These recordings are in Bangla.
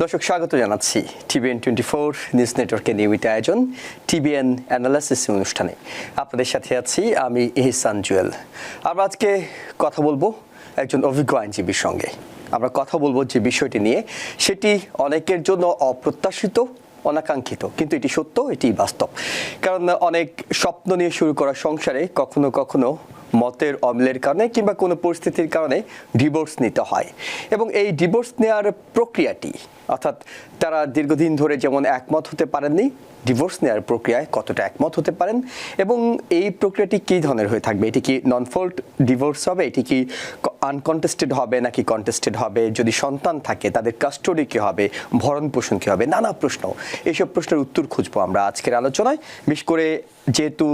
দর্শক স্বাগত জানাচ্ছি TBN24 নিউজ নেটওয়ার্কের নিয়মিত আয়োজন TBN অ্যানালাইসিস অনুষ্ঠানে। আপনাদের সাথে আছি আমি ইহসান জুয়েল। আমরা আজকে কথা বলবো একজন অভিজ্ঞ আইনজীবীর সঙ্গে। আমরা কথা বলবো যে বিষয়টি নিয়ে, সেটি অনেকের জন্য অপ্রত্যাশিত, অনাকাঙ্ক্ষিত, কিন্তু এটি সত্য, এটি বাস্তব। কারণ অনেক স্বপ্ন নিয়ে শুরু করা সংসারে কখনো কখনো মতের অমিলের কারণে কিংবা কোনো পরিস্থিতির কারণে ডিভোর্স নিতে হয়। এবং এই ডিভোর্স নেওয়ার প্রক্রিয়াটি, অর্থাৎ তারা দীর্ঘদিন ধরে যেমন একমত হতে পারেননি, ডিভোর্স নেওয়ার প্রক্রিয়ায় কতটা একমত হতে পারেন এবং এই প্রক্রিয়াটি কী ধরনের হয়ে থাকবে। এটি কি নন ফল্ট ডিভোর্স হবে, এটি কি আনকন্টেস্টেড হবে নাকি কন্টেস্টেড হবে, যদি সন্তান থাকে তাদের কাস্টডি কী হবে, ভরণ পোষণ কী হবে, নানা প্রশ্ন। এইসব প্রশ্নের উত্তর খুঁজবো আমরা আজকের আলোচনায়। বিশেষ করে যেহেতু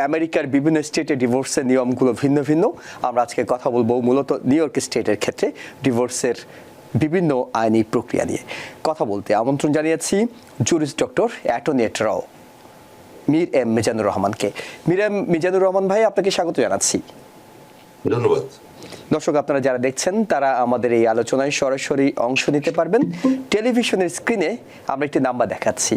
আমেরিকার বিভিন্ন স্টেটে ডিভোর্সের নিয়মগুলো ভিন্ন ভিন্ন, আমরা আজকে কথা বলবো মূলত নিউ ইয়র্ক স্টেটের ক্ষেত্রে ডিভোর্সের বিভিন্ন আইনি প্রক্রিয়া নিয়ে। কথা বলতে আমন্ত্রণ জানিয়েছি জুরিস্ট ডক্টর অ্যাটর্নি এট ল মীর এম মিজানুর রহমানকে। মীর এম মিজানুর রহমান ভাই, আপনাকে স্বাগত জানাচ্ছি। ধন্যবাদ। দর্শক, আপনারা যারা দেখছেন তারা আমাদের এই আলোচনায় সরাসরি অংশ নিতে পারবেন। টেলিভিশনের স্ক্রিনে আমরা একটি নাম্বার দেখাচ্ছি,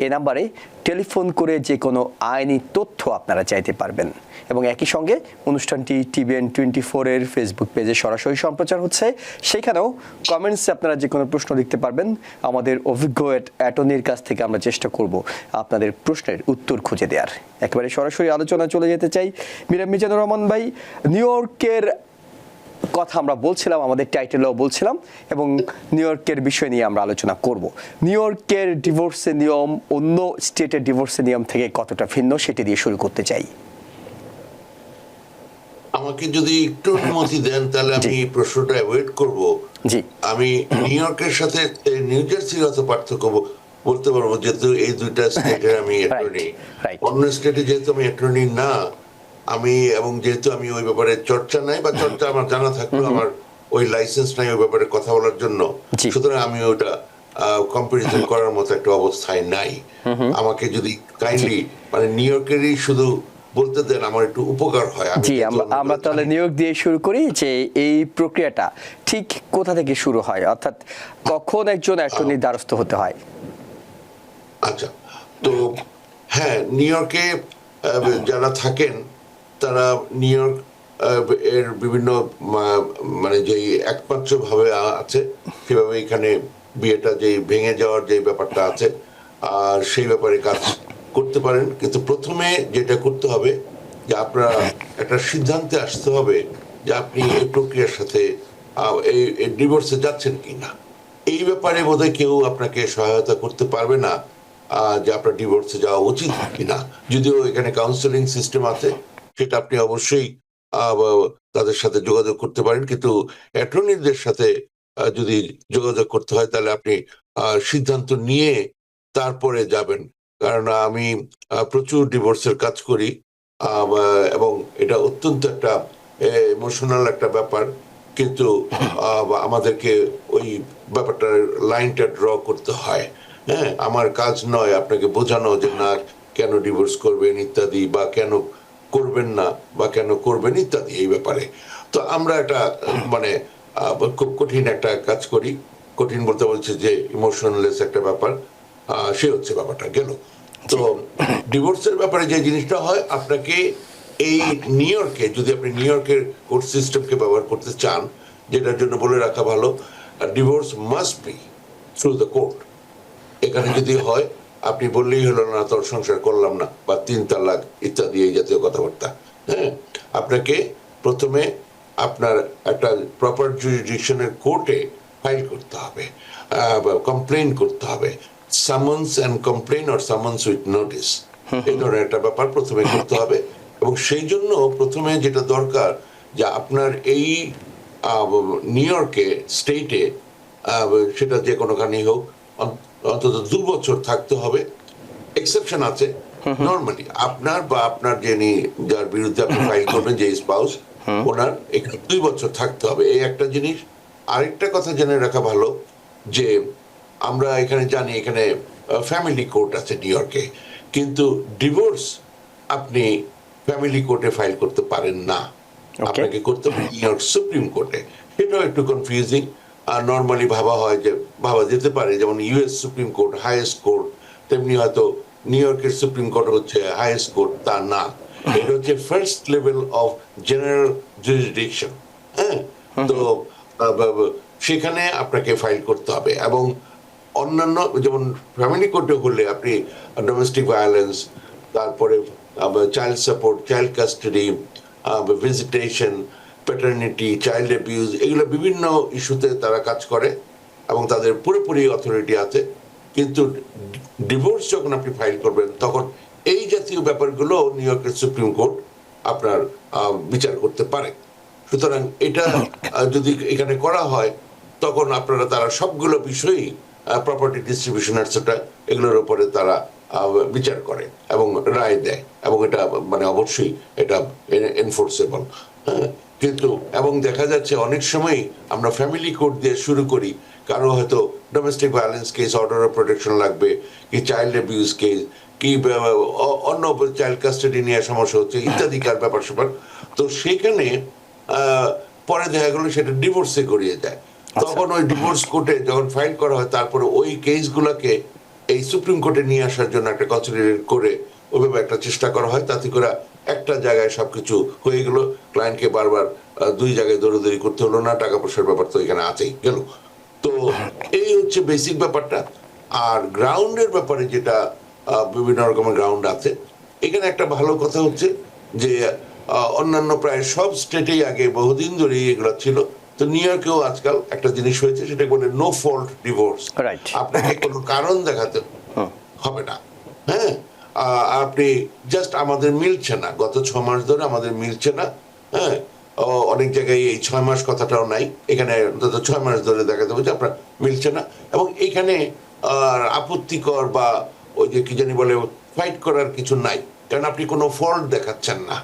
এই নাম্বারে টেলিফোন করে যে কোনো আইনি তথ্য আপনারা চাইতে পারবেন। এবং একই সঙ্গে অনুষ্ঠানটি TBN24 এর ফেসবুক পেজে সরাসরি সম্প্রচার হচ্ছে, সেখানেও কমেন্টসে আপনারা যে কোনো প্রশ্ন লিখতে পারবেন। আমাদের অভিজ্ঞ অ্যাটর্নির কাছ থেকে আমরা চেষ্টা করব আপনাদের প্রশ্নের উত্তর খুঁজে দেওয়ার। একেবারে সরাসরি আলোচনা চলে যেতে চাই। মীর এম মিজানুর রহমান ভাই, নিউ ইয়র্কের কথা আমরা বলছিলাম, আমাদের টাইটেলেও বলছিলাম, এবং নিউ ইয়র্কের বিষয় নিয়ে আমরা আলোচনা করব। নিউ ইয়র্কের ডিভোর্সের নিয়ম অন্য স্টেটের ডিভোর্সের নিয়ম থেকে কতটা ভিন্ন, সেটি দিয়ে শুরু করতে চাই। আমাকে যদি একটু অনুমতি দেন তাহলে আমি প্রশ্নটা অ্যাভয়েড করব। জি, আমি নিউ ইয়র্কের সাথে নিউ জার্সির কত পার্থক্য বলতে পারবো, যেহেতু এই দুইটা স্টেটের আমি অ্যাটর্নি। অন্য স্টেটে যেহেতু আমি অ্যাটর্নি না, আমি এবং যেহেতু আমি ওই ব্যাপারে চর্চা নাই, বা চর্চা আমার জানা থাকলেও আমার ওই লাইসেন্স নাই ওই ব্যাপারে কথা বলার জন্য, সুতরাং আমি ওটা কম্পারিজন করার মতো একটা অবস্থায় নাই। আমাকে যদি কাইন্ডলি মানে নিউ ইয়র্কেরই শুধু বলতে দেন, আমার একটু উপকার হয়। জি, আমরা তাহলে নিউ ইয়র্ক দিয়ে শুরু করি, যে এই প্রক্রিয়াটা ঠিক কোথা থেকে শুরু হয়, অর্থাৎ কখন একজন অ্যাটর্নির দ্বারস্থ হতে হয়। আচ্ছা, তো হ্যাঁ, নিউ ইয়র্কে যারা থাকেন তারা নিউ ইয়র্ক এর বিভিন্ন মানে যে একমাত্র ভাবে আছে সেভাবে এখানে বিয়েটা যে ভেঙে যাওয়ার যে ব্যাপারটা আছে, আর সেই ব্যাপারে কাজ করতে পারেন। কিন্তু প্রথমে যেটা করতে হবে যে আপনারা একটা সিদ্ধান্তে আসতে হবে যে আপনি এই প্রক্রিয়ার সাথে এই ডিভোর্সে যাচ্ছেন কিনা। এই ব্যাপারে বোধহয় কেউ আপনাকে সহায়তা করতে পারবে না যে আপনার ডিভোর্সে যাওয়া উচিত কিনা। যদিও এখানে কাউন্সেলিং সিস্টেম আছে, সেটা আপনি অবশ্যই তাদের সাথে যোগাযোগ করতে পারেন, কিন্তু অ্যাটর্নিদের সাথে যদি যোগাযোগ করতে হয় তাহলে আপনি সিদ্ধান্ত নিয়ে তারপরে যাবেন। কারণ আমি প্রচুর ডিভোর্সের কাজ করি এবং এটা অত্যন্ত একটা ইমোশনাল একটা ব্যাপার, কিন্তু আমাদেরকে ওই ব্যাপারটার লাইনটা ড্র করতে হয়। হ্যাঁ, আমার কাজ নয় আপনাকে বোঝানো যে না কেন ডিভোর্স করবেন ইত্যাদি, বা কেন করবেন না বা কেন করবেন ইত্যাদি এই ব্যাপারে। তো আমরা একটা মানে খুব কঠিন একটা কাজ করি। কঠিন বলতে বলছে যে ইমোশনলেস একটা ব্যাপার, সে হচ্ছে ব্যাপারটা গেল। তো ডিভোর্সের ব্যাপারে যে জিনিসটা হয়, আপনাকে এই নিউ ইয়র্কে যদি আপনি নিউ ইয়র্কের কোর্ট সিস্টেমকে ব্যবহার করতে চান, যেটার জন্য বলে রাখা ভালো, divorce must be through the court. এখানে যদি হয় আপনি বললেই হলো না তোর সংসার করলাম না, বা 3 তালাক ইত্যাদি এই জাতীয় কথাবার্তা। হ্যাঁ, আপনাকে প্রথমে আপনার একটা প্রপার জুরিডিকশনের কোর্টে ফাইল করতে হবে, কমপ্লেইন করতে হবে, someone's and complain or someone's with notice, এই ধরনের একটা ব্যাপার প্রথমে করতে হবে। এবং সেই জন্য প্রথমে যেটা দরকার যে আপনার এই নিউ ইয়র্কে স্টেটে, সেটা যে কোনোখানেই হোক, অন্তত 2 বছর থাকতে হবে। এক্সেপশন আছে, নর্মালি আপনার বা আপনার যিনি যার বিরুদ্ধে আপনি ফাইল করবেন, যে স্পাউস, ওনার এখানে 2 বছর থাকতে হবে, এই একটা জিনিস। আরেকটা কথা জেনে রাখা ভালো যে আমরা এখানে জানি এখানে ফ্যামিলি কোর্ট আছে নিউ ইয়র্কে, কিন্তু ডিভোর্স আপনি ফ্যামিলি কোর্টে ফাইল করতে পারেন না, আপনাকে করতে হবে নিউ ইয়র্ক সুপ্রিম কোর্টে। সেটাও একটু কনফিউজিং, নর্মালি ভাবা হয় যে ভাবা যেতে পারে, যেমন US supreme court highest court, তেমনি হয়তো নিউ ইয়র্কের সুপ্রিম কোর্ট হচ্ছে হাইয়েস্ট কোর্ট, তা না। এটা হচ্ছে first level of general jurisdiction. হ্যাঁ, তো সেখানে আপনাকে ফাইল করতে হবে। এবং অন্যান্য যেমন ফ্যামিলি কোর্টে হলে আপনি ডোমেস্টিক ভায়োলেন্স, তারপরে child support, child custody, visitation, paternity, child abuse, এগুলো বিভিন্ন ইস্যুতে তারা কাজ করে এবং তাদের পুরোপুরি অথরিটি আছে। কিন্তু ডিভোর্স যখন আপনি ফাইল করবেন তখন এই জাতীয় ব্যাপারগুলো নিউ ইয়র্কের সুপ্রিম কোর্ট আপনার বিচার করতে পারে। সুতরাং এটা যদি এখানে করা হয় তখন আপনারা তারা সবগুলো বিষয়ই প্রপার্টি ডিস্ট্রিবিউশন এটসেট্রা এগুলোর উপরে তারা বিচার করে এবং রায় দেয়, এবং এটা মানে অবশ্যই এটা এনফোর্সেবল। হ্যাঁ, কিন্তু এবং দেখা যাচ্ছে অনেক সময় আমরা ফ্যামিলি কোর্ট দিয়ে শুরু করি, কারো হয়তো domestic violence case, order of protection লাগবে, কি চাইল্ড অ্যাবিউজ কেস, কি অন্য চাইল্ড কাস্টাডি নিয়ে সমস্যা হচ্ছে ইত্যাদিকার ব্যাপার স্যাপার। তো সেখানে পরে দেখা গেলো সেটা ডিভোর্সে গড়িয়ে যায়। তখন ওই ডিভোর্স কোর্টে যখন ফাইল করা হয় তারপরে ওই কেসগুলোকে এই সুপ্রিম কোর্টে নিয়ে আসার জন্য একটা কনসিডারেট করে ওইভাবে একটা চেষ্টা করা হয়, তাতে করে একটা জায়গায় সবকিছু হয়ে গেল, ক্লায়েন্টকে বারবার দুই জায়গায় দৌড়াদৌড়ি করতে হলো না, টাকা পয়সার ব্যাপার তো এখানে আছেই গেল। তো এই হচ্ছে বেসিক ব্যাপারটা। আর গ্রাউন্ডের ব্যাপারে যেটা বিভিন্ন রকমের গ্রাউন্ড আছে, এখানে একটা ভালো কথা হচ্ছে যে অন্যান্য প্রায় সব স্টেটেই আগে বহুদিন ধরে এগুলো ছিল, তো নিউ ইয়র্কেও আজকাল একটা জিনিস হয়েছে, সেটা বলে নো ফল্ট ডিভোর্স। আপনাকে কোনো কারণ দেখাতে হবে না। হ্যাঁ, আপনি জাস্ট আমাদের মিলছে না, গত 6 মাস ধরে আমাদের মিলছে না। হ্যাঁ, অনেক জায়গায় এই 6 মাস কথাটাও নাই, এখানে অন্তত 6 মাস ধরে দেখা যাবে যে আপনার মিলছে না। এবং এখানে আপত্তিকর বা ওই যে কি জানি বলে ফাইট করার কিছু নাই, কারণ আপনি কোনো ফল্ট দেখাচ্ছেন না।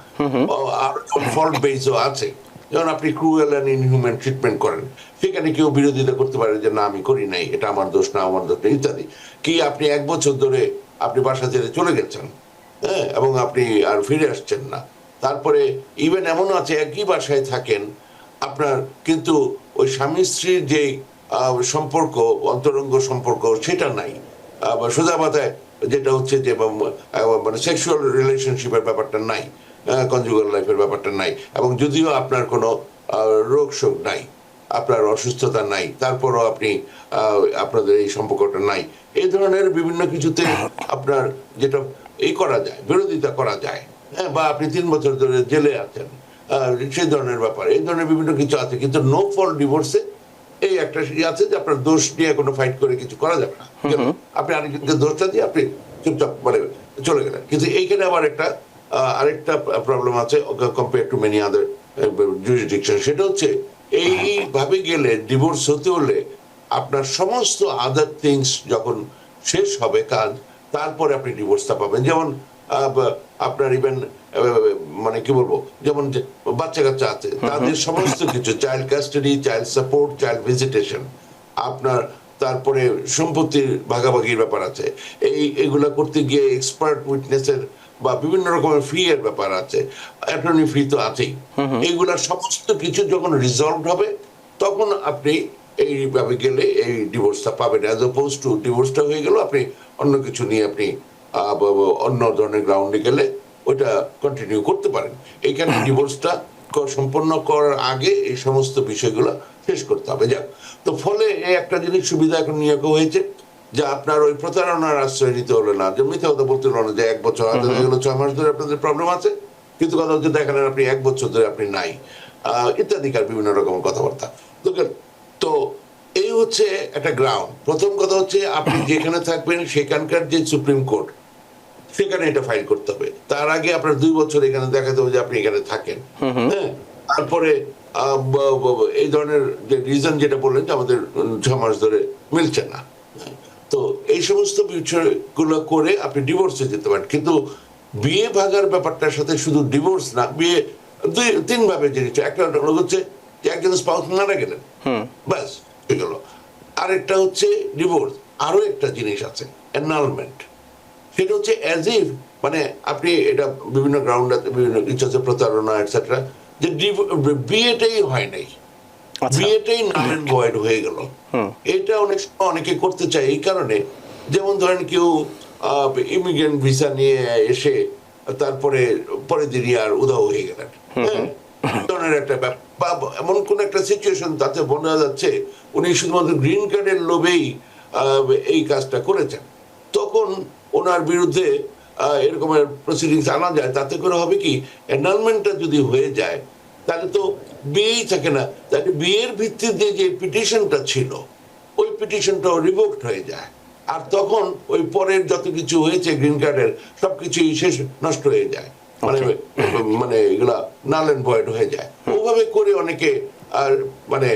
আর ফল্ট বেসও আছে, যেমন আপনি ক্রুয়েল অ্যান্ড ইনহিউম্যান ট্রিটমেন্ট করেন, সেখানে কেউ বিরোধিতা করতে পারে যে না আমি করি নাই, এটা আমার দোষ না, আমার দোষ না ইত্যাদি। কি আপনি 1 বছর ধরে আপনি বাসা ছেড়ে চলে গেছেন, হ্যাঁ, এবং আপনি আর ফিরে আসছেন না, তারপরে ইভেন এমনও আছে একই বাসায় থাকেন আপনার, কিন্তু ওই স্বামী স্ত্রীর যে সম্পর্ক, অন্তরঙ্গ সম্পর্ক সেটা নাই, সোজা মাথায় যেটা হচ্ছে যে মানে সেক্সুয়াল রিলেশনশিপের ব্যাপারটা নাই, কনজুগাল লাইফের ব্যাপারটা নাই, এবং যদিও আপনার কোনো রোগ শোক নাই, আপনার অসুস্থতা নাই, তারপরও আপনি আপনাদের এই সম্পর্কটা নাই, এই ধরনের বিভিন্ন কিছুতে আপনার যেটা এই করা যায়, বিরোধিতা করা যায়, হ্যাঁ, বা আপনি 3 বছর ধরে জেলে আছেন, সেই ধরনের ব্যাপার, এই ধরনের বিভিন্ন কিছু আছে। কিন্তু নো ফল্ট ডিভোর্সে এই একটা আছে যে আপনার দোষ নিয়ে কোনো ফাইট করে কিছু করা যাবে না, আপনি আরেকজনকে দোষটা দিয়ে আপনি চুপচাপ মানে চলে গেলেন। কিন্তু এইখানে আবার আরেকটা প্রবলেম আছে compare to many other jurisdiction, সেটা হচ্ছে এইভাবে গেলে ডিভোর্স হতে হলে আপনার সমস্ত আদার থিংস যখন শেষ হবে কাজ, তারপরে আপনি ডিভোর্সটা পাবেন। যেমন আপনার ইভেন মানে কি বলবো, যেমন বাচ্চা কাচ্চা আছে, তাদের সমস্ত কিছু, child custody, child support, child visitation, আপনার তারপরে সম্পত্তির ভাগাভাগির ব্যাপার আছে, এইগুলা করতে গিয়ে এক্সপার্ট উইটনেসের বা বিভিন্ন রকমের ফি এর ব্যাপার আছে, অ্যাটর্নি ফি তো আছেই। এইগুলা সমস্ত কিছু যখন রিজলভ হবে তখন আপনি এইভাবে গেলে এই ডিভোর্সটা পাবেন, অ্যাজ অপোজ টু ডিভোর্সটা হয়ে গেল আপনি অন্য কিছু নিয়ে আপনি অন্য ধরনের গ্রাউন্ডে গেলে ওটা কন্টিনিউ করতে পারেন। এইখানে ডিভোর্সটা সম্পন্ন করার আগে এই সমস্ত বিষয়গুলো শেষ করতে হবে। যাক, তো ফলে এই একটা জিনিস সুবিধা এখন নিয়োগ হয়েছে যে আপনার ওই প্রতারণার আশ্রয় নিতে হলো না, যে মিথ্যা কথা বলতে হলো না যে 1 বছর হাতে হয়ে গেলো, 6 মাস ধরে আপনাদের প্রবলেম আছে, কিন্তু কথা হচ্ছে দেখেন আপনি 1 বছর ধরে আপনি নাই, ইত্যাদিকার বিভিন্ন রকম কথাবার্তা। তো এই হচ্ছে একটা গ্রাউন্ড। প্রথম কথা হচ্ছে আপনি যেখানে থাকবেন সেখানকার যে সুপ্রিম কোর্ট, সেখানে এটা ফাইল করতে হবে। তার আগে আপনার 2 বছর এখানে দেখাতে হবে যে আপনি এখানে থাকেন। হ্যাঁ, তারপরে এই ধরনের যে রিজন যেটা বললেন যে আমাদের 6 মাস ধরে মিলছে না, তো এই সমস্ত বিষয়গুলো করে আপনি ডিভোর্সে যেতে পারেন। কিন্তু বিয়ে ভাগার ব্যাপারটার সাথে শুধু ডিভোর্স না, বিয়ে 2-3 ভাবে জিনিস। একটা হচ্ছে যে একজন স্পাউস মারা গেলেন, ব্যাস হয়ে গেল। আরেকটা হচ্ছে ডিভোর্স, আরো একটা জিনিস আছে অ্যানালমেন্ট, সেটা হচ্ছে অ্যাজ ইফ মানে আপনি এটা বিভিন্ন গ্রাউন্ড আছে, বিভিন্ন কিছু আছে প্রতারণা এটসেট্রা, যে বিয়েটাই হয় নাই, বিয়েটাই নাল এন্ড ভয়েড হয়ে গেল। এটা অনেক সময় অনেকে করতে চায় এই কারণে, যেমন ধরেন কেউ ইমিগ্রেন্ট ভিসা নিয়ে এসে তারপরে পরের দিনই আর উধাও হয়ে গেলেন, হ্যাঁ, ধরনের একটা ব্যাপার, বা এমন কোন একটা সিচুয়েশন তাতে বোঝা যাচ্ছে উনি শুধুমাত্র গ্রিন কার্ডের লোভেই এই কাজটা করেছেন, তখন ওনার বিরুদ্ধে এরকমের প্রসিডিংস আনা যায়। তাতে করে হবে কি, অ্যানালমেন্টটা যদি হয়ে যায় তাহলে তো বিয়েই থাকে না, তাহলে বিয়ের ভিত্তিতে যে পিটিশনটা ছিল ওই পিটিশনটাও রিভোকড হয়ে যায়, আর তখন ওই পরের যত কিছু হয়েছে গ্রিন কার্ডের সবকিছুই শেষ, নষ্ট হয়ে যায়, মানে মানে এগুলা নাল এন্ড ভয়েড হয়ে যায়। ওভাবে করে অনেকে আর মানে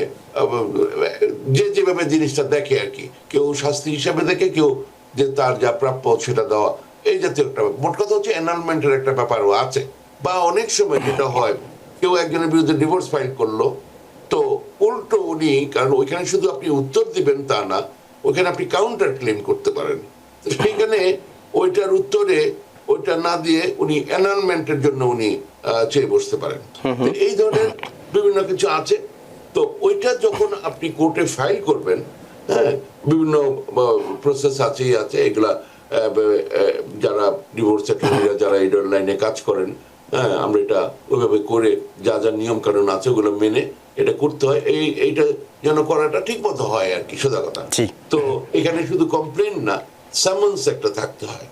যে যেভাবে জিনিসটা দেখে আর কি, কেউ শাস্তি হিসাবে দেখে, কেউ যে তার যা প্রাপ্য সেটা দেওয়া, এই জাতীয় একটা। মোট কথা হচ্ছে এনালমেন্টের একটা ব্যাপারও আছে। বা অনেক সময় যেটা হয়, কেউ একজনের বিরুদ্ধে ডিভোর্স ফাইল করলো, তো উল্টো উনি, কারণ ওইখানে শুধু আপনি উত্তর দিবেন তা না, ওইখানে আপনি কাউন্টার ক্লেম করতে পারেন, তো সেইখানে ওইটার উত্তরে ওইটা না দিয়ে উনি অ্যানালমেন্টের জন্য উনি চেয়ে বসতে পারেন। এই ধরনের বিভিন্ন কিছু আছে। তো ওইটা যখন আপনি কোর্টে ফাইল করবেন, হ্যাঁ, বিভিন্ন প্রসেস আছে এগুলা, যারা ডিভোর্স অ্যাটর্নিরা যারা এই লাইনে কাজ করেন, হ্যাঁ, আমরা এটা ওইভাবে করে যা যা নিয়ম কানুন আছে ওগুলো মেনে এটা করতে হয়, এইটা যেন করাটা ঠিক মতো হয় আর কি, সোজা কথা। তো এখানে শুধু কমপ্লেন না, সামন্স একটা থাকতে হয়,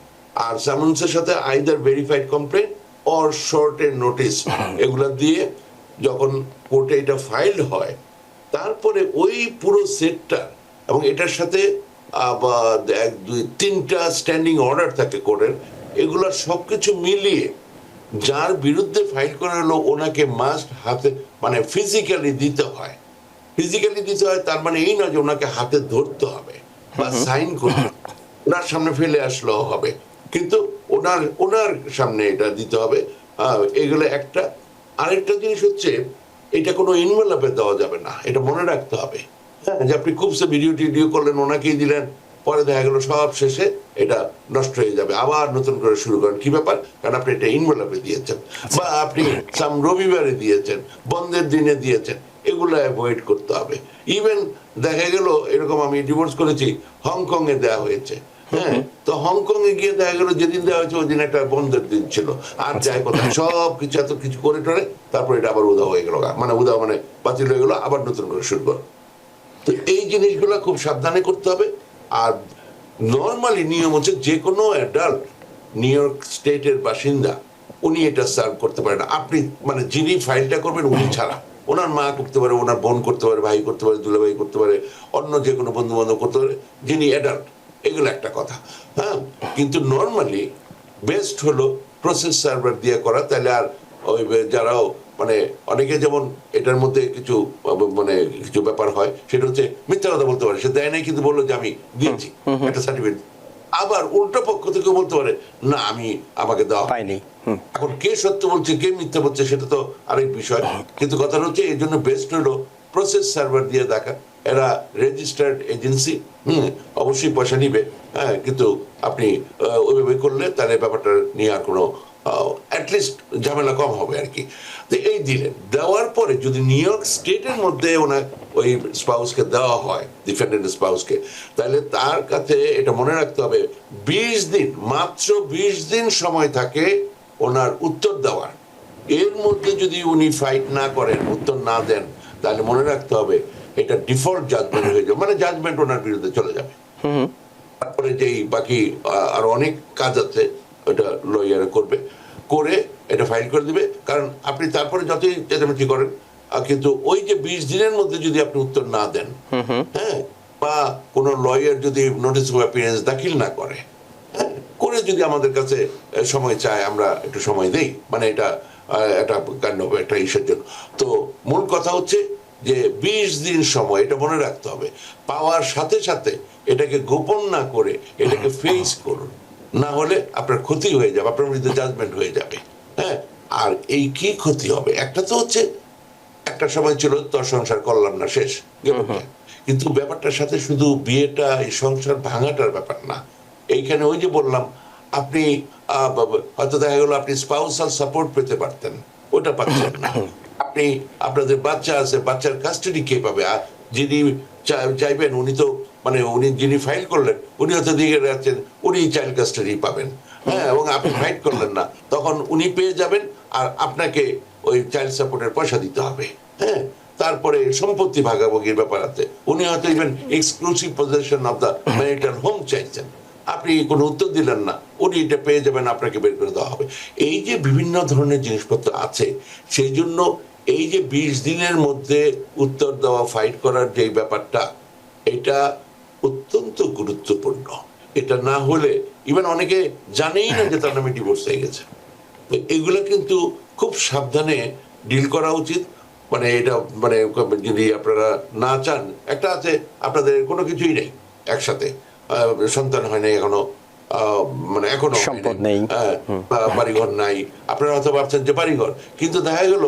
আর সামন্সের সাথে আইদার ভেরিফাইড কমপ্লেন অর শর্টের নোটিস, এগুলা দিয়ে যখন কোর্টে এটা ফাইল হয়, তারপরে ওই পুরো সেটটা, এবং এটার সাথে এক দুই তিনটা স্ট্যান্ডিং অর্ডার থাকে কোর্টের, এগুলা সবকিছু মিলিয়ে যার বিরুদ্ধে ফাইল করা হলো ওনাকে মাস্ট হাতে মানে ফিজিক্যালি দিতে হয়। ফিজিক্যালি দিতে হয় তার মানে এই নয় যে ওনাকে হাতে ধরতে হবে বা সাইন করতে হবে, ওনার সামনে ফেলে আসলেও হবে, কিন্তু ওনার সামনে এটা দিতে হবে। এগুলো একটা। আরেকটা জিনিস হচ্ছে, এটা কোনো ইনভেলপে দেওয়া যাবে না, এটা মনে রাখতে হবে। হ্যাঁ, যে আপনি খুব সে ভিডিও টিডিও করলেন, ওনাকেই দিলেন, পরে দেখা গেল সব শেষে এটা নষ্ট হয়ে যাবে, আবার নতুন করে শুরু করেন। কি ব্যাপার? কারণ আপনি এটা ইনভেলপে দিয়েছেন, বা আপনি সাম রবিবারে দিয়েছেন, বন্ধের দিনে দিয়েছেন, এগুলো অ্যাভয়েড করতে হবে। ইভেন দেখা গেল এরকম, আমি ডিভোর্স করেছি, হংকং এ দেওয়া হয়েছে, হ্যাঁ, তো হংকং এ গিয়ে দেখা গেল যেদিন দেওয়া হয়েছে ওই দিন একটা বন্ধের দিন ছিল, আর যায় কোথায় সব কিছু এত কিছু করে টরে, তারপর এটা আবার উদা হয়ে গেল, মানে উদা মানে বাতিল হয়ে গেল, আবার নতুন করে শুরু করো। তো এই জিনিসগুলো খুব সাবধানে করতে হবে। আর নর্মালি নিয়ম হচ্ছে, যে কোনো অ্যাডাল্ট নিউ ইয়র্ক স্টেটের বাসিন্দা উনি এটা সার্ভ করতে পারেন। আপনি মানে যিনি ফাইলটা করবেন উনি ছাড়া, ওনার মা করতে পারে, ওনার বোন করতে পারে, ভাই করতে পারে, দুলাভাই করতে পারে, অন্য যে কোনো বন্ধু বান্ধব করতে পারে, যিনি অ্যাডাল্ট। এগুলো একটা কথা, হ্যাঁ। কিন্তু নর্মালি বেস্ট হলো প্রসেস সার্ভার দিয়ে করা, তাহলে আর ওই যারাও মানে অনেকে যেমন এটার মধ্যে কিছু মানে কিছু ব্যাপার হয়, সেটা হচ্ছে মিথ্যা কথা বলতে পারে, সে দেয় নাই কিন্তু বললো যে আমি দিয়েছি একটা সার্টিফিকেট। আবার উল্টো পক্ষ থেকে বলতে পারে না, আমাকে দেওয়া হয়নি। এখন কে সত্য বলছে কে মিথ্যা বলছে সেটা তো আরেক বিষয়, কিন্তু কথাটা হচ্ছে এই জন্য বেস্ট হলো প্রসেস সার্ভার দিয়ে দেখা। এরা রেজিস্টার্ড এজেন্সি, অবশ্যই পয়সা নিবে, হ্যাঁ, কিন্তু আপনি ওইভাবে করলে তাহলে ব্যাপারটা নিয়ে আর কোনো অ্যাটলিস্ট ঝামেলা কম হবে আর কি। তো এই দিলেন, দেওয়ার পরে যদি নিউ ইয়র্ক স্টেটের মধ্যে ওনার ওই স্পাউসকে দেওয়া হয়, ডিফেন্ডেন্ট স্পাউসকে, তাহলে তার কাছে এটা মনে রাখতে হবে 20 দিন, মাত্র 20 দিন সময় থাকে ওনার উত্তর দেওয়ার। এর মধ্যে যদি উনি ফাইট না করেন, উত্তর না দেন, তাহলে মনে রাখতে হবে এটা ডিফল্ট জাজমেন্ট হয়ে যাবে, মানে জাজমেন্ট ওনার বিরুদ্ধে চলে যাবে। তারপরে যেই বাকি আরো অনেক কাজ আছে ওটা লয়ার করবে, করে এটা ফাইল করে দিবে। কারণ আপনি তারপরে যতই চেঁচামেচি করেন, কিন্তু ওই যে 20 দিনের মধ্যে যদি আপনি উত্তর না দেন, হ্যাঁ, বা কোন লয়ার যদি নোটিস অফ অ্যাপিয়ারেন্স দাখিল না করে, হ্যাঁ, করে যদি আমাদের কাছে সময় চায়, আমরা একটু সময় দেই, মানে এটা একটা কাণ্ড একটা ইস্যুর জন্য। তো মূল কথা হচ্ছে যে 20 দিন সময়, এটা মনে রাখতে হবে। পাওয়ার সাথে সাথে এটাকে গোপন না করে এটাকে ফেস করুন, না হলে আপনার ক্ষতি হয়ে যাবে, আপনার বিরুদ্ধে জাজমেন্ট হয়ে যাবে। হ্যাঁ, আর এই কি ক্ষতি হবে? একটা তো হচ্ছে একটা সময় ছিল তোর সংসার করলাম না, শেষ গেল। কিন্তু ব্যাপারটার সাথে শুধু বিয়েটা, এই সংসার ভাঙাটার ব্যাপার না। এইখানে ওই যে বললাম, আপনি হয়তো দেখা গেল আপনি স্পাউসাল সাপোর্ট পেতে পারতেন, ওটা পাচ্ছেন না। আপনি আপনাদের বাচ্চা আছে, বাচ্চার কাস্টাডি কে পাবে? আর যিনি চাইবেন উনি তো মানে উনি যিনি ফাইল করলেন উনি হয়তো দিয়ে যাচ্ছেন উনি চাইল্ড কাস্টাডি পাবেন, হ্যাঁ, এবং আপনি ফাইট করলেন না, তখন উনি পেয়ে যাবেন আর আপনাকে ওই চাইল্ড সাপোর্টের পয়সা দিতে হবে, হ্যাঁ। তারপরে সম্পত্তি ভাগাভাগির ব্যাপার আছে, উনি হয়তো even exclusive position of the marital home চাইছেন, আপনি কোনো উত্তর দিলেন না, উনি এটা পেয়ে যাবেন, আপনাকে বের করে দেওয়া হবে। এই যে বিভিন্ন ধরনের জিনিসপত্র আছে, সেই জন্য এই যে 20 দিনের মধ্যে উত্তর দেওয়া, ফাইট করার যে ব্যাপারটা, এটা অত্যন্ত গুরুত্বপূর্ণ। এটা না হলে ইভেন অনেকে জানেই না যে তার নামে ডিভোর্স হয়ে গেছে। এগুলো কিন্তু খুব সাবধানে ডিল করা উচিত। মানে এটা মানে যদি আপনারা না চান, একটা আছে আপনাদের কোনো কিছুই নেই, একসাথে সন্তান হয় নাই এখনো, মানে এখনো সম্পদ নেই, বাড়িঘর নাই, আপনারা হয়তো ভাবছেন যে বাড়িঘর, কিন্তু দেখা গেল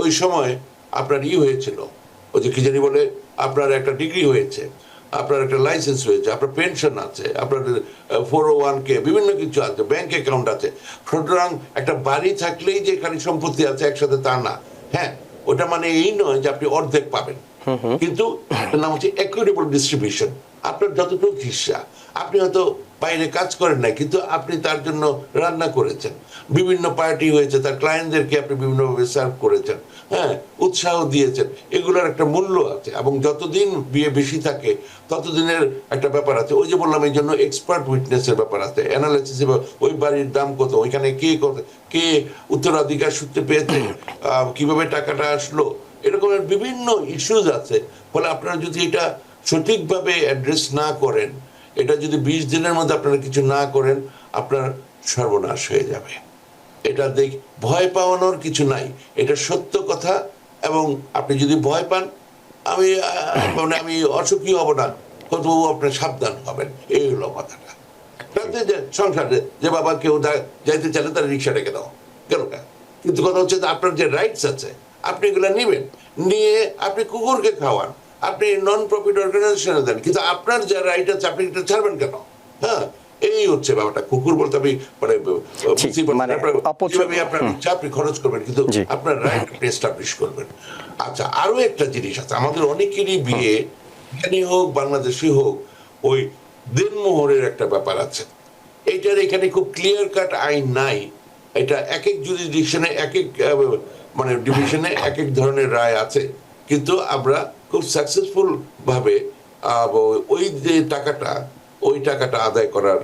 ওই সময় আপনার হয়েছিল, ওই যে কি জানি বলে, আপনার একটা ডিগ্রি হয়েছে, আপনার একটা লাইসেন্স হয়েছে, আপনার পেনশন আছে, আপনার 401k বিভিন্ন কিছু আছে, ব্যাংক অ্যাকাউন্ট আছে। সুতরাং একটা বাড়ি থাকলেই যে খালি সম্পত্তি আছে একসাথে তা না, হ্যাঁ, ওটা মানে এই নয় যে আপনি অর্ধেক পাবেন, কিন্তু এটার নাম হচ্ছে ইকুইটেবল ডিস্ট্রিবিউশন। আপনার যতটুকু হিস্সা, আপনি হয়তো বাইরে কাজ করেন না, কিন্তু আপনি তার জন্য রান্না করেছেন, বিভিন্ন পার্টি হয়েছে, তার ক্লায়েন্টদেরকে আপনি বিভিন্নভাবে সার্ভ করেছেন, হ্যাঁ, উৎসাহ দিয়েছেন, এগুলোর একটা মূল্য আছে। এবং যতদিন বিয়ে বেশি থাকে ততদিনের একটা ব্যাপার আছে, ওই যে বললাম, এই জন্য এক্সপার্ট উইটনেসের ব্যাপার আছে, অ্যানালাইসিস, ওই বাড়ির দাম কত, ওইখানে কে উত্তরাধিকার সূত্রে পেয়েছে, কিভাবে টাকাটা আসলো, এরকমের বিভিন্ন ইস্যুজ আছে। ফলে আপনারা যদি এটা সঠিকভাবে অ্যাড্রেস না করেন, এটা যদি 20 দিনের মধ্যে আপনারা কিছু না করেন, আপনার সর্বনাশ হয়ে যাবে। এটা ভয় পাওয়ানোর কিছু নাই, এটা সত্য কথা। এবং আপনি যদি ভয় পান, আমি অসুখী হব না, তবুও আপনি সাবধান হবেন, এই হলো কথাটা। যে সংসারে যে বাবা কেউ যাইতে চাইলে তার রিক্সা ডেকে দাও, গেল না, কিন্তু কথা হচ্ছে আপনার যে রাইটস আছে আপনি এগুলো নিবেন, নিয়ে আপনি কুকুরকে খাওয়ান, আপনি নন প্রফিট অর্গানাইজেশনে দেন, কিন্তু আপনার যা রাইট আছে আপনি এটা ছাড়বেন কেন? হ্যাঁ, এই হচ্ছে ব্যাপারটা। কুকুর বলতে আমি মানে আপনার ইচ্ছা আপনি খরচ করবেন, কিন্তু আপনার রাইট আপনি এস্টাবলিশ করবেন। আচ্ছা, আরো একটা জিনিস আছে, আমাদের অনেকেরই বিয়ে, এখানে হোক বাংলাদেশি হোক, ওই দেনমোহরের একটা ব্যাপার আছে। এইটার এখানে খুব ক্লিয়ার কাট আইন নাই। এটা এক এক জুরিসডিকশনে, এক এক মানে ডিভিশনে এক এক ধরনের রায় আছে, কিন্তু আমরা খুব সাকসেসফুল ভাবে ওই যে ওই টাকাটা আদায় করার